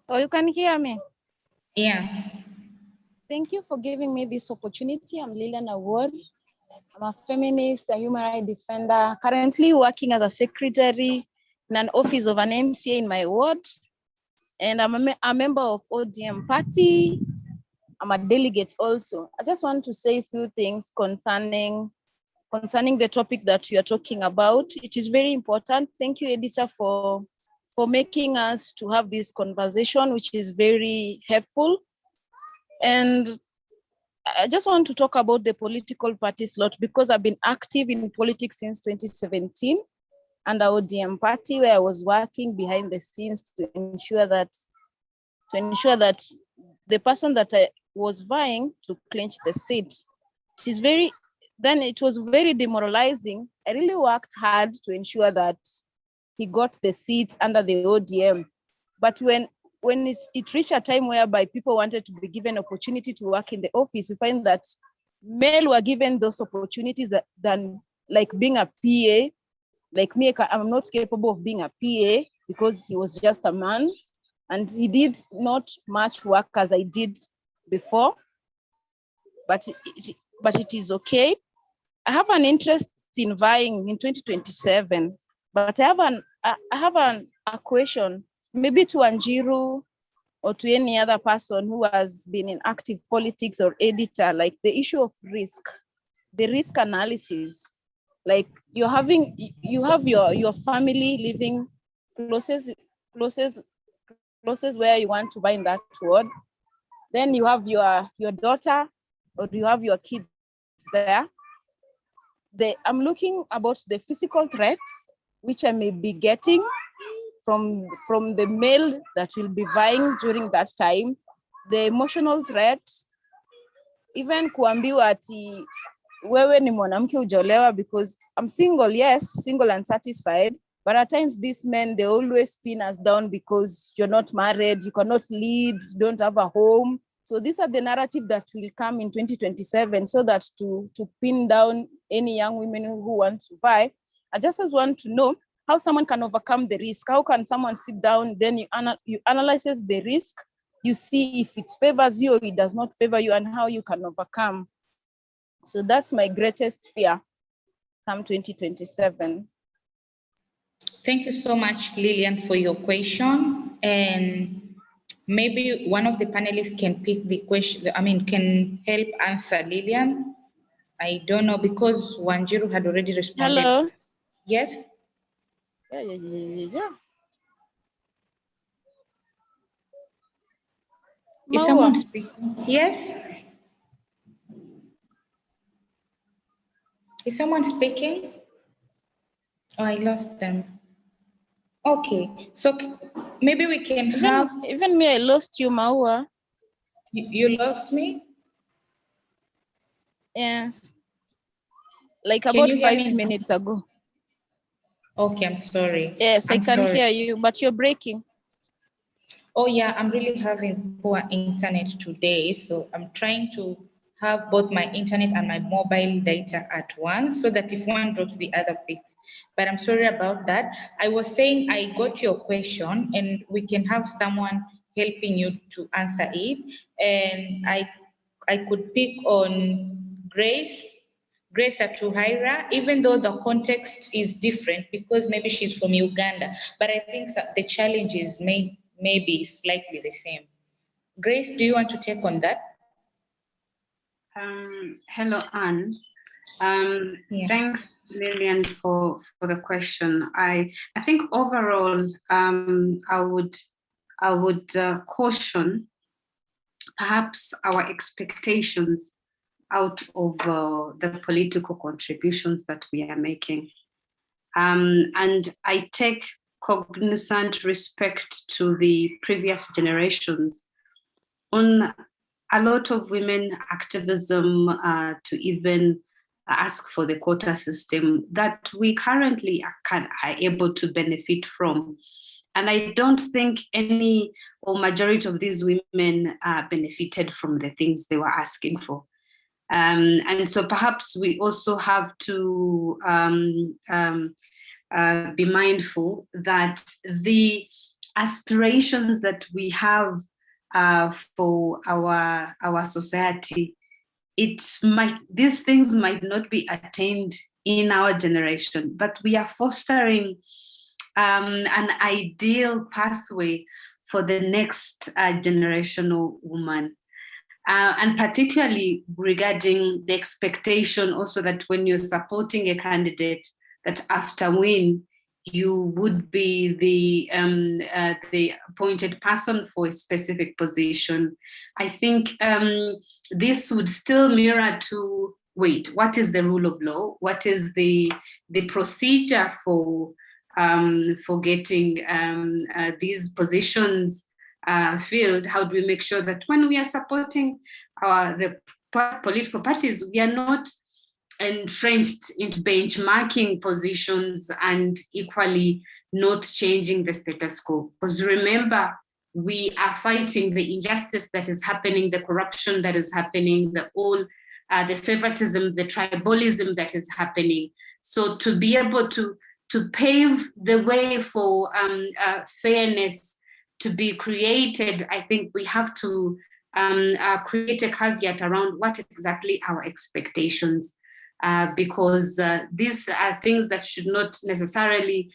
Oh, you can hear me? Yeah. Thank you for giving me this opportunity. I'm Lillian Award. I'm a feminist, a human rights defender, currently working as a secretary in an office of an MCA in my ward. And I'm a member of ODM party. I'm a delegate also. I just want to say a few things concerning the topic that we are talking about. It is very important. Thank you, editor, for making us to have this conversation, which is very helpful. And I just want to talk about the political parties lot because I've been active in politics since 2017 under ODM party, where I was working behind the scenes to ensure that the person that I was vying to clinch the seat. It was very demoralizing. I really worked hard to ensure that he got the seat under the ODM. But when it reached a time whereby people wanted to be given opportunity to work in the office, you find that male were given those opportunities than like being a PA. Like me, I'm not capable of being a PA because he was just a man and he did not much work as I did before, but it is okay. I have an interest in vying in 2027, but I have a question, maybe to Anjiru or to any other person who has been in active politics or editor, like the issue of risk, the risk analysis. Like you have your family living closest where you want to buy in that ward. Then you have your daughter or you have your kids there. I'm looking about the physical threats which I may be getting from the male that will be vying during that time, the emotional threats, even kuambiwa ati wewe ni mwanamke hujaolewa, because I'm single, yes, single and satisfied, but at times these men, they always pin us down because you're not married, you cannot lead, you don't have a home. So these are the narrative that will come in 2027, so that to pin down any young women who want to vie. I just want to know how someone can overcome the risk. How can someone sit down, then you analyze the risk, you see if it favors you or it does not favor you, and how you can overcome. So that's my greatest fear come 2027. Thank you so much, Lillian, for your question. And maybe one of the panelists can pick the question, can help answer Lillian. I don't know, because Wanjiru had already responded. Hello. Yes? Yeah. Is someone speaking? Yes? Is someone speaking? Oh, I lost them. Okay, so maybe we can have... Even me, I lost you, Maua. You lost me? Yes. Like about 5 minutes ago. Okay, I'm sorry. Yes, I can hear you, but you're breaking. Oh yeah, I'm really having poor internet today. So I'm trying to have both my internet and my mobile data at once so that if one drops, the other picks. But I'm sorry about that. I was saying I got your question and we can have someone helping you to answer it. And I could pick on Grace Atuhaira, even though the context is different because maybe she's from Uganda, but I think that the challenges may be slightly the same. Grace, do you want to take on that? Hello, Anne. Thanks, Lillian, for the question. I think overall, I would caution perhaps our expectations out of the political contributions that we are making. And I take cognizant respect to the previous generations on a lot of women activism to even ask for the quota system that we currently are able to benefit from. And I don't think any or majority of these women benefited from the things they were asking for. And so perhaps we also have to be mindful that the aspirations that we have for our society, these things might not be attained in our generation, but we are fostering an ideal pathway for the next generational woman. And particularly regarding the expectation also that when you're supporting a candidate, that after win, you would be the appointed person for a specific position. I think this would still mirror to, wait, what is the rule of law? What is the procedure for getting these positions filled? How do we make sure that when we are supporting the political parties, we are not entrenched into benchmarking positions and equally not changing the status quo? Because remember, we are fighting the injustice that is happening, the corruption that is happening, the favoritism, the tribalism that is happening. So to be able to pave the way for fairness to be created, I think we have to create a caveat around what exactly our expectations, because these are things that should not necessarily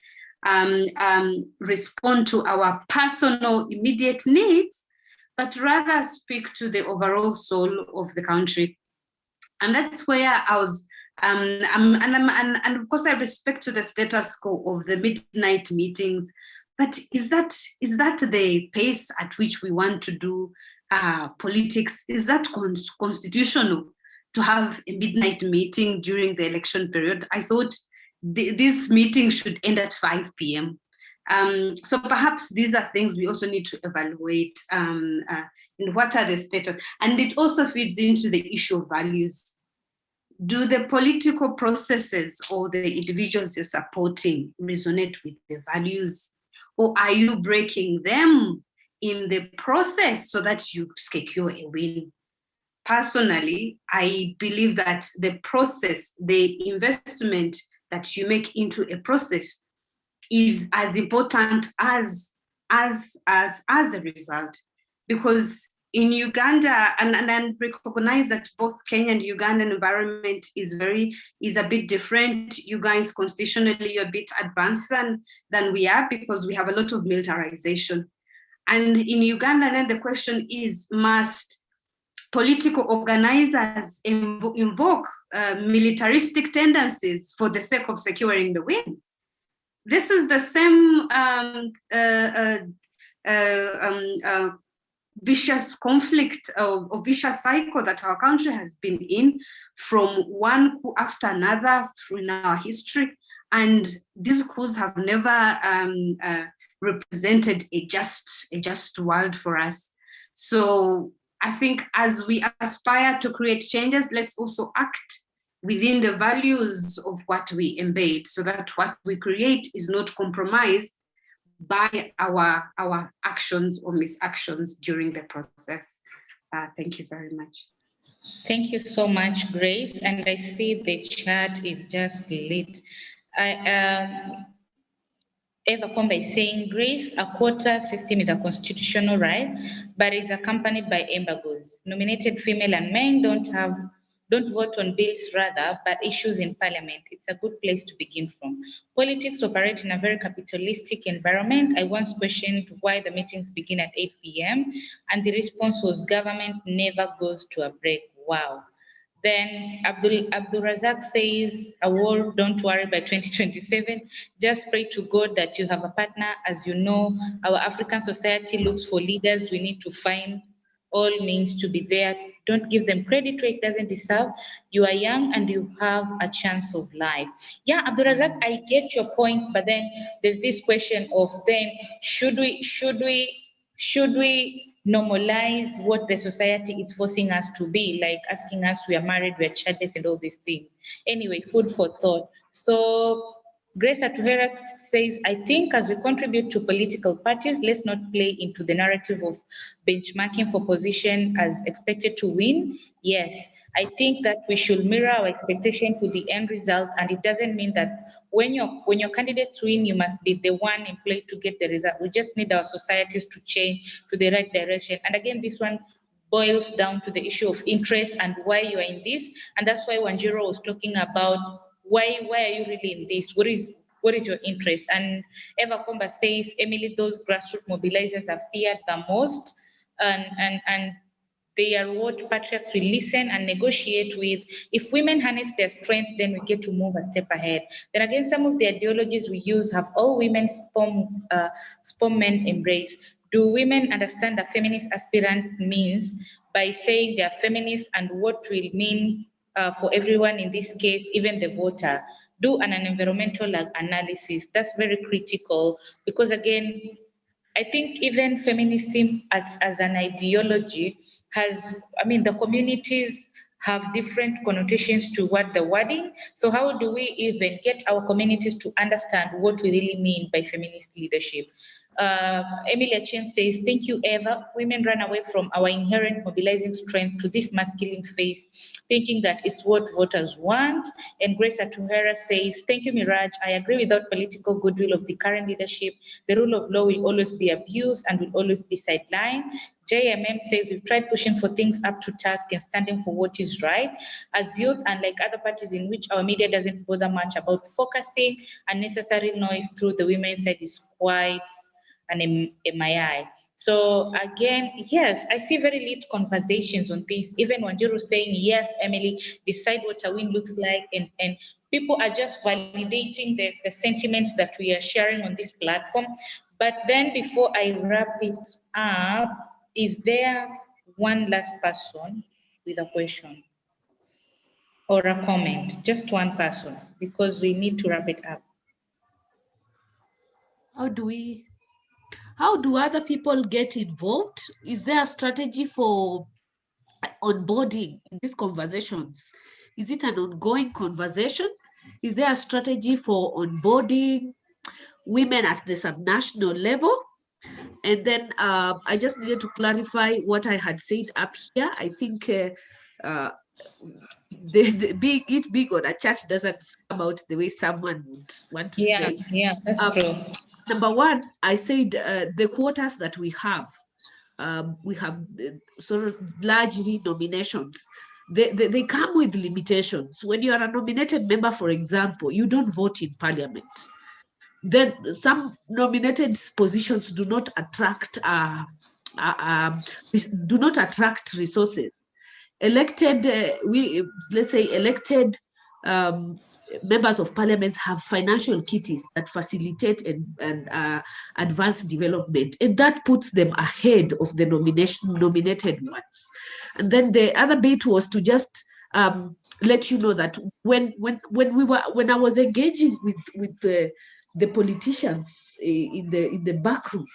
respond to our personal immediate needs, but rather speak to the overall soul of the country. And that's where I was, and of course I respect to the status quo of the midnight meetings, but is that the pace at which we want to do politics? Is that constitutional to have a midnight meeting during the election period? I thought this meeting should end at 5 p.m. So perhaps these are things we also need to evaluate in what are the status, and it also feeds into the issue of values. Do the political processes or the individuals you're supporting resonate with the values, or are you breaking them in the process so that you secure a win? Personally, I believe that the process, the investment that you make into a process is as important as a result. Because in Uganda, and I recognize that both Kenya and Ugandan environment is a bit different. You guys constitutionally, you're a bit advanced than we are, because we have a lot of militarization. And in Uganda, then the question is, must political organizers invoke militaristic tendencies for the sake of securing the win? This is the same vicious conflict or vicious cycle that our country has been in, from one coup after another through our history. And these coups have never represented a just world for us. So I think as we aspire to create changes, let's also act within the values of what we embed, so that what we create is not compromised by our actions or misactions during the process. Thank you very much. Thank you so much, Grace. And I see the chat is just lit. Eva Komba is saying, Grace, a quota system is a constitutional right, but is accompanied by embargoes. Nominated female and men don't vote on bills rather, but issues in parliament. It's a good place to begin from. Politics operate in a very capitalistic environment. I once questioned why the meetings begin at 8 p.m. and the response was government never goes to a break. Wow. Then Abdul Razak says, a war, don't worry, by 2027. Just pray to God that you have a partner. As you know, our African society looks for leaders. We need to find all means to be there. Don't give them credit where it doesn't deserve. You are young and you have a chance of life. Yeah, Abdurazak, I get your point, but then there's this question of then should we normalize what the society is forcing us to be, like asking us we are married, we are childless, and all these things. Anyway, food for thought. So Grace Atuhera says, I think as we contribute to political parties, let's not play into the narrative of benchmarking for position as expected to win. Yes, I think that we should mirror our expectation to the end result, and it doesn't mean that when your candidates win, you must be the one in play to get the result. We just need our societies to change to the right direction. And again, this one boils down to the issue of interest and why you are in this. And that's why Wanjiro was talking about why are you really in this? What is your interest? And Eva Komba says, Emily, those grassroots mobilizers are feared the most, and they are what patriots will listen and negotiate with. If women harness their strength, then we get to move a step ahead. Then again, some of the ideologies we use have all women spawn men embrace. Do women understand a feminist aspirant means by saying they are feminists and what will mean for everyone in this case, even the voter? Do an environmental analysis. That's very critical because again, I think even feminism as an ideology has, I mean, the communities have different connotations toward the wording. So how do we even get our communities to understand what we really mean by feminist leadership? Emilia Chen says, thank you, Eva. Women run away from our inherent mobilizing strength to this masculine face, thinking that it's what voters want. And Grace Atuhera says, thank you, Miraj. I agree without political goodwill of the current leadership, the rule of law will always be abused and will always be sidelined. JMM says, we've tried pushing for things up to task and standing for what is right. As youth, unlike other parties in which our media doesn't bother much about focusing, unnecessary noise through the women's side is quite an MII. So again, yes, I see very little conversations on this. Even Wanjiru saying, yes, Emily, decide what a win looks like. And people are just validating the sentiments that we are sharing on this platform. But then before I wrap it up, is there one last person with a question or a comment? Just one person, because we need to wrap it up. How do other people get involved? Is there a strategy for onboarding in these conversations? Is it an ongoing conversation? Is there a strategy for onboarding women at the subnational level? And then I just needed to clarify what I had said up here. I think the big on a chat doesn't come out the way someone would want to say. Yeah, that's true. Number one, I said the quotas that we have sort of largely nominations. They come with limitations. When you are a nominated member, for example, you don't vote in parliament. Then some nominated positions do not attract resources. Elected, let's say elected members of parliament have financial kitties that facilitate and advance development, and that puts them ahead of the nominated ones. And then the other bit was to just let you know that when I was engaging with the politicians in the back room,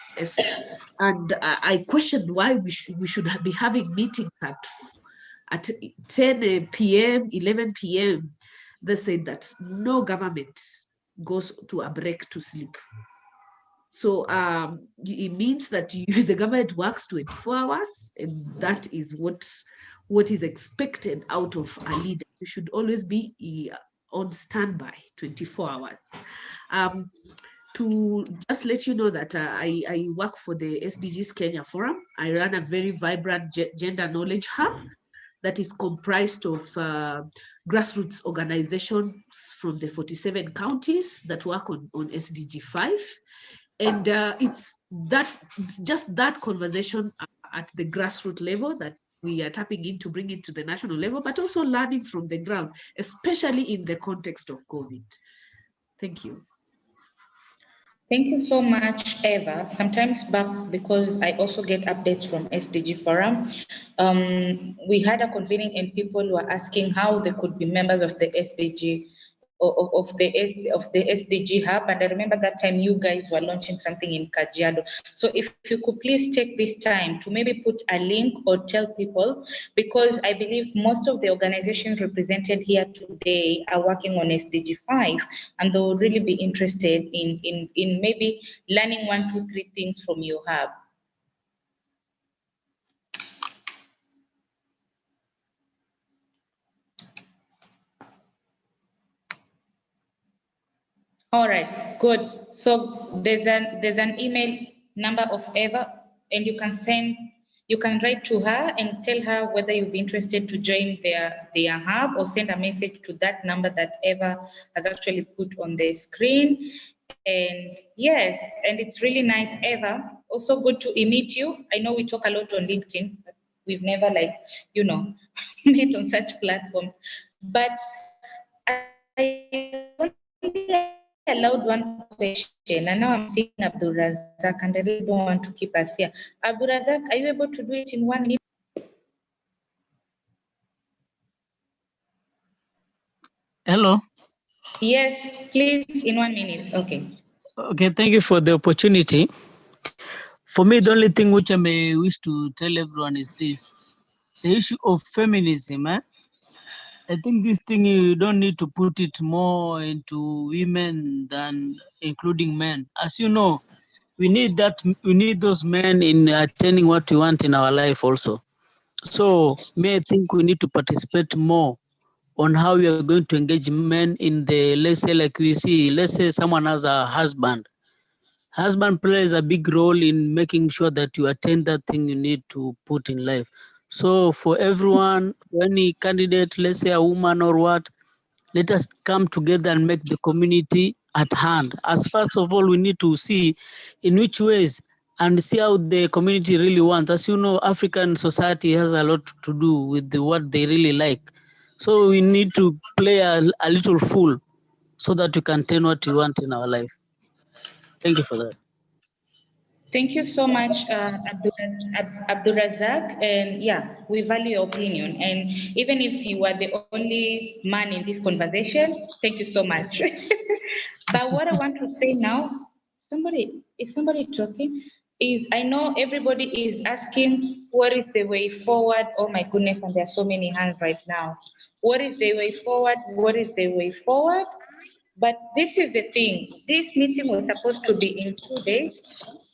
and I questioned why we should be having meetings at 10 p.m., 11 p.m. They said that no government goes to a break to sleep. So it means that the government works 24 hours, and that is what is expected out of a leader. You should always be on standby 24 hours. To just let you know that I work for the SDGs Kenya Forum. I run a very vibrant gender knowledge hub that is comprised of grassroots organizations from the 47 counties that work on SDG 5. And it's just that conversation at the grassroots level that we are tapping in to bring it to the national level, but also learning from the ground, especially in the context of COVID. Thank you. Thank you so much, Eva. Sometimes back, because I also get updates from SDG Forum, we had a convening and people were asking how they could be members of the SDG of the SDG hub. And I remember that time you guys were launching something in Kajiado. So if you could please take this time to maybe put a link or tell people, because I believe most of the organizations represented here today are working on SDG 5, and they will really be interested in maybe learning 1, 2, 3 things from your hub. All right, good. So there's an email number of Eva, and you can write to her and tell her whether you'll be interested to join their hub, or send a message to that number that Eva has actually put on the screen. And yes, and it's really nice, Eva. Also good to meet you. I know we talk a lot on LinkedIn, but we've never met on such platforms. But I only allowed one question, and now I'm seeing Abdul Razak, and I really don't want to keep us here. Abdul Razak, are you able to do it in 1 minute? Hello. Yes, please, in 1 minute. Okay. Okay, thank you for the opportunity. For me, the only thing which I may wish to tell everyone is this: the issue of feminism. I think this thing, you don't need to put it more into women than including men. As you know, we need those men in attaining what we want in our life also. So I think we need to participate more on how we are going to engage men in the, let's say, like we see, let's say someone has a husband. Husband plays a big role in making sure that you attain that thing you need to put in life. So for everyone, for any candidate, let's say a woman or what, let us come together and make the community at hand. As first of all, we need to see in which ways and see how the community really wants. As you know, African society has a lot to do with what they really like. So we need to play a little fool so that we can attain what we want in our life. Thank you for that. Thank you so much, Abdul Razak. And yeah, we value your opinion. And even if you are the only man in this conversation, thank you so much. But what I want to say now, is somebody talking? Is I know everybody is asking what is the way forward. Oh my goodness, and there are so many hands right now. What is the way forward? What is the way forward? But this is the thing. This meeting was supposed to be in 2 days.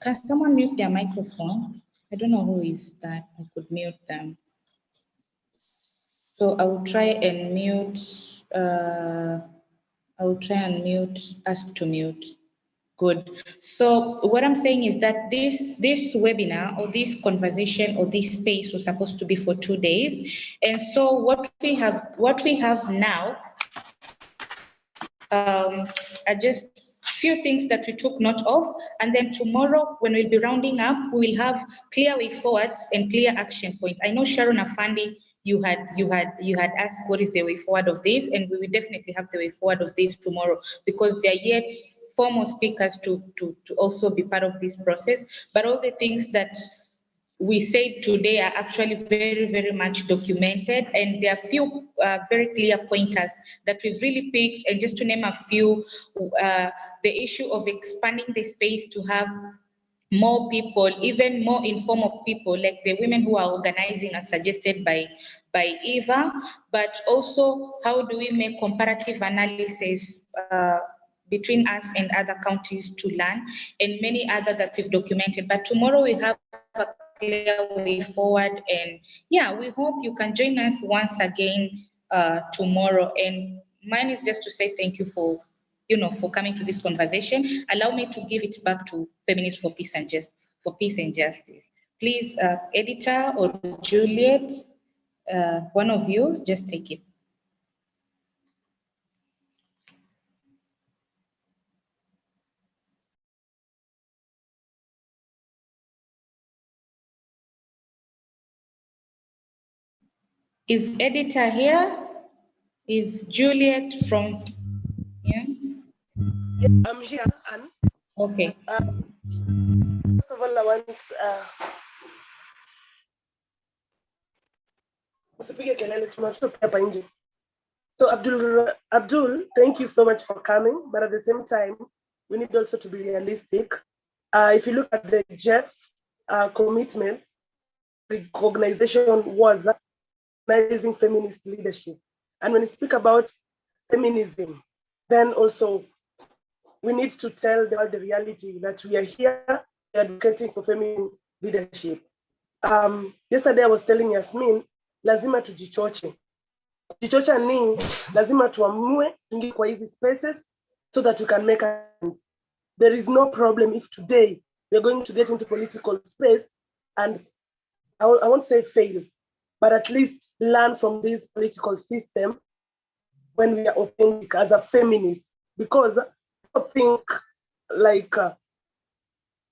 Can someone mute their microphone? I don't know who is that. I could mute them. So I will try and mute. Ask to mute. Good. So what I'm saying is that this webinar or this conversation or this space was supposed to be for 2 days, and so what we have now are just few things that we took note of, and then tomorrow when we'll be rounding up, we will have clear way forwards and clear action points. I know Sharon Afandi, you had asked what is the way forward of this, and we will definitely have the way forward of this tomorrow, because there are yet 4 more speakers to also be part of this process. But all the things that we said today are actually very, very much documented, and there are few very clear pointers that we've really picked. And just to name a few, the issue of expanding the space to have more people, even more informal people, like the women who are organizing as suggested by Eva, but also how do we make comparative analysis between us and other counties to learn, and many other that we've documented. But tomorrow we have a clear way forward, and yeah, we hope you can join us once again tomorrow. And mine is just to say thank you for coming to this conversation. Allow me to give it back to Feminists for Peace and Justice. Please, editor or Juliet, one of you, just take it. Is editor here? Is Juliet from, yeah? I'm here, and okay. First of all, I want usipige kelele, tunatoka hapa nje. So Abdul, thank you so much for coming, but at the same time, we need also to be realistic. If you look at the Jeff commitments, the organization was recognizing feminist leadership. And when you speak about feminism, then also we need to tell the world the reality that we are here advocating for feminine leadership. Yesterday I was telling Yasmin, lazima tujichoche. Kujichocha ni lazima tuamue tuingie kwa hizi spaces so that we can make a sense. There is no problem if today we're going to get into political space and I won't say fail, but at least learn from this political system when we are authentic as a feminist, because I think like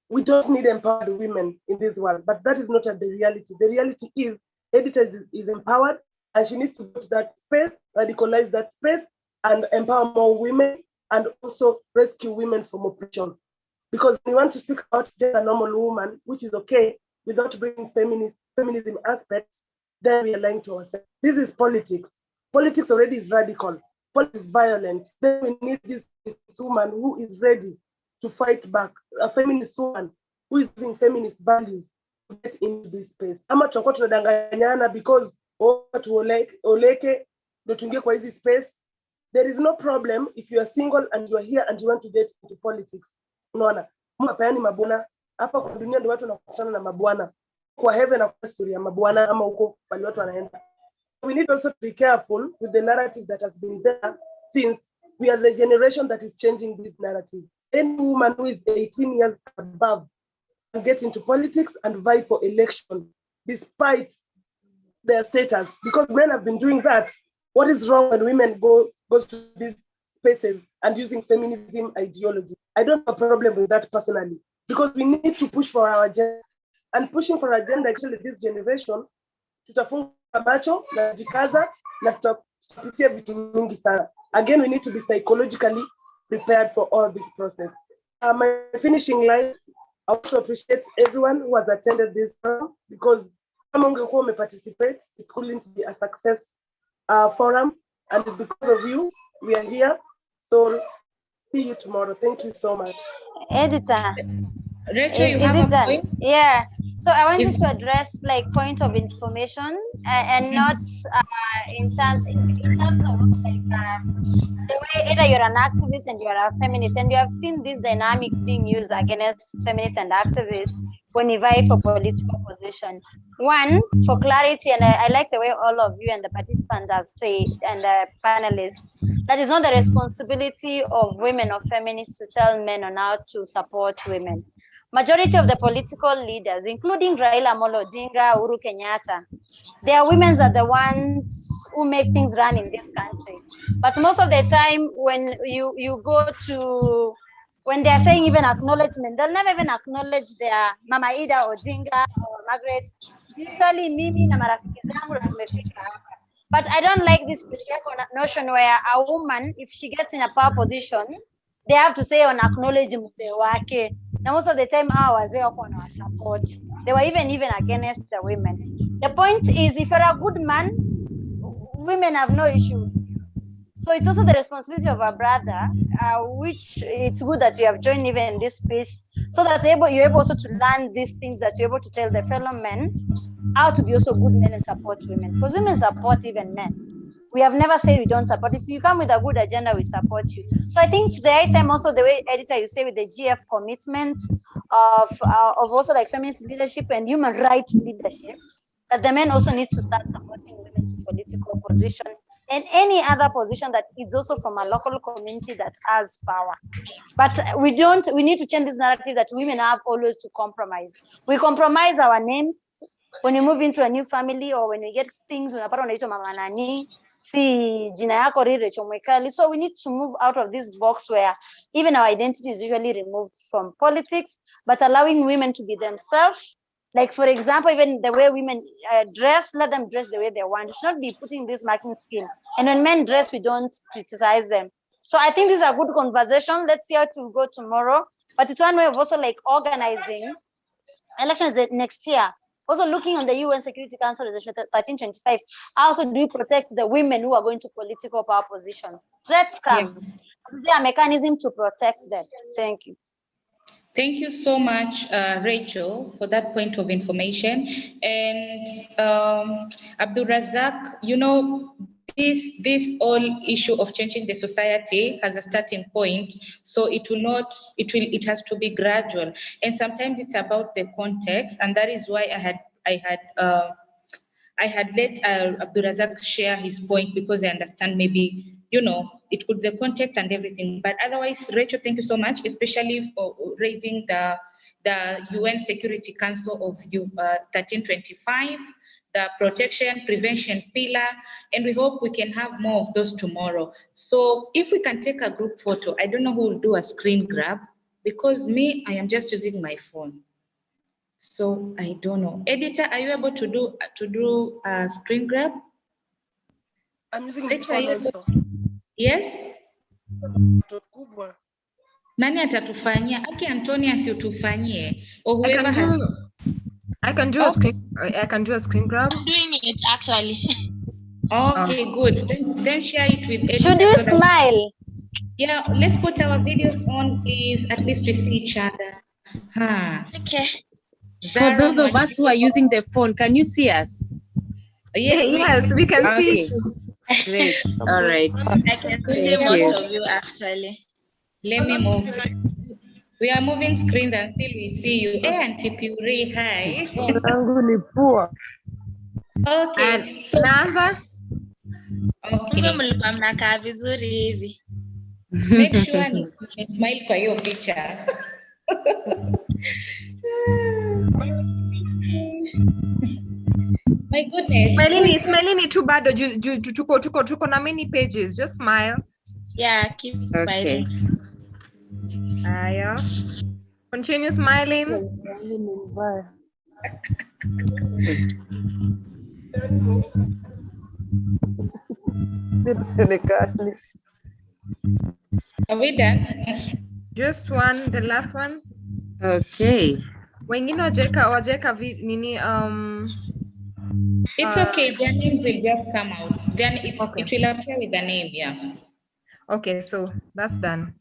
we don't need empowered women in this world, but that is not the reality. The reality is editor is empowered and she needs to go to that space, radicalize that space and empower more women and also rescue women from oppression. Because we want to speak about just a normal woman, which is okay, without bringing feminism aspects, then we are lying to ourselves. This is politics. Politics already is radical. Politics is violent. Then we need this woman who is ready to fight back, a feminist woman who is using feminist values to get into this space. Ama tutakuwa tunadanganyana because oleke ndo tuingie kwa hizi space. There is no problem if you are single and you are here and you want to get into politics. Unaona, mapeani mabwana hapa kwa dunia ndio watu wanakutana na mabwana. Kwa heaven na kwa story ya mabwana ama huko bali watu wanaenda. We need also to be careful with the narrative that has been there since we are the generation that is changing this narrative. Any woman who is 18 years above can get into politics and vie for election despite their status, because men have been doing that. What is wrong when women goes to these spaces and using feminism ideology? I don't have a problem with that personally, because we need to push for our agenda, and pushing for agenda actually this generation tutafunga macho na jikaza na tutapitia vitu mingi sana. Again, we need to be psychologically prepared for all this process. My finishing line, I want to appreciate everyone who has attended this forum, because among you who may participate, it couldn't be a success forum, and because of you, we are here. So see you tomorrow. Thank you so much. Editor. Rachel, you have a point? Yeah. So I wanted to address like point of information and not in terms of like the way either you're an activist and you're a feminist, and you have seen these dynamics being used against feminists and activists when you vie for political position. One, for clarity, and I like the way all of you and the participants have said, and the panelists, that is not the responsibility of women or feminists to tell men on how to support women. Majority of the political leaders, including Raila Amolo Odinga, Uhuru Kenyatta, their women are the ones who make things run in this country. But most of the time, when you go to, when they're saying even acknowledgement, they'll never even acknowledge their Mama Ida Odinga or Margaret. Usually mimi na marafiki zangu na tumefika hapa. But I don't like this notion where a woman, if she gets in a power position, they have to say on acknowledge mzee wake. Now most of the time our wazee wako na support. They were even against the women. The point is, if you're a good man, women have no issue. So it's also the responsibility of our brother, which it's good that you have joined even this space, so that you're able also to learn these things, that you're able to tell the fellow men how to be also good men and support women. Because women support even men. We have never said we don't support. If you come with a good agenda, we support you. So I think it's the right time also, the way editor you say with the GF commitments of also like feminist leadership and human rights leadership, that the men also needs to start supporting women to political position and any other position that is also from a local community that has power. But we need to change this narrative that women have always to compromise. We compromise our names when we move into a new family, or when we get things, unapata unaitwa mama nani, si jina yako Rire Chomwekali. So we need to move out of this box where even our identity is usually removed from politics, but allowing women to be themselves. Like, for example, even the way women dress, let them dress the way they want. You should not be putting this marking scheme. And when men dress, we don't criticize them. So I think this is a good conversation. Let's see how it will go tomorrow. But it's one way of also like organizing elections next year. Also looking on the UN Security Council Resolution 1325, how also do we protect the women who are going to political power position? Threats come. Yes. Is there a mechanism to protect them? Thank you. Thank you so much, Rachel, for that point of information. And Abdul Razak, you know, this whole issue of changing the society has a starting point, so it has to be gradual, and sometimes it's about the context, and that is why I had let Abdul Razak share his point, because I understand maybe, you know, it could be the context and everything. But otherwise, Rachel, thank you so much, especially for raising the UN Security Council of 1325, the protection prevention pillar, and we hope we can have more of those tomorrow. So if we can take a group photo, I don't know who will do a screen grab, because me, I am just using my phone. So I don't know. Editor, are you able to do a screen grab? I'm using my phone also. Yes? Nani atatufanyia? Aki Antonia si utufanyie. Or whoever I can do a screen grab. I'm doing it actually. Okay, good. Then share it with editor. Should you smile? Yeah, let's put our videos on, please. At least we see each other. Okay. For those of us who are using the phone, can you see us? Yes, we can see you. Great. All right. I can see most of you actually. Let me move. We are moving screens until we see you. Hey, Auntie Puri, hi. Okay. So, okay. Mlikuwa mnakaa vizuri hivi. Make sure ni smile kwa hiyo picha. My goodness. Smiling too bad. Tuko na many pages. Just smile. Yeah, keep smiling. Aya. Continue smiling. Are we done? Just one, the last one. Okay. Wengine wajeka nini It's okay, their names will just come out. Then it will appear with the name, yeah. Okay, so that's done.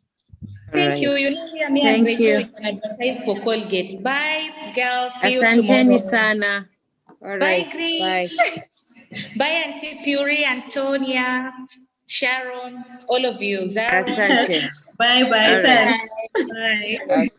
Thank you. You know, me and Rachel, we can advertise for Colgate. Bye, girls. See you Asanteni tomorrow. sana. All right. Bye, Grace. Bye, Auntie Puri, Antonia, Sharon, all of you. Zara. Asante. Bye. All right. Bye. Bye. Okay.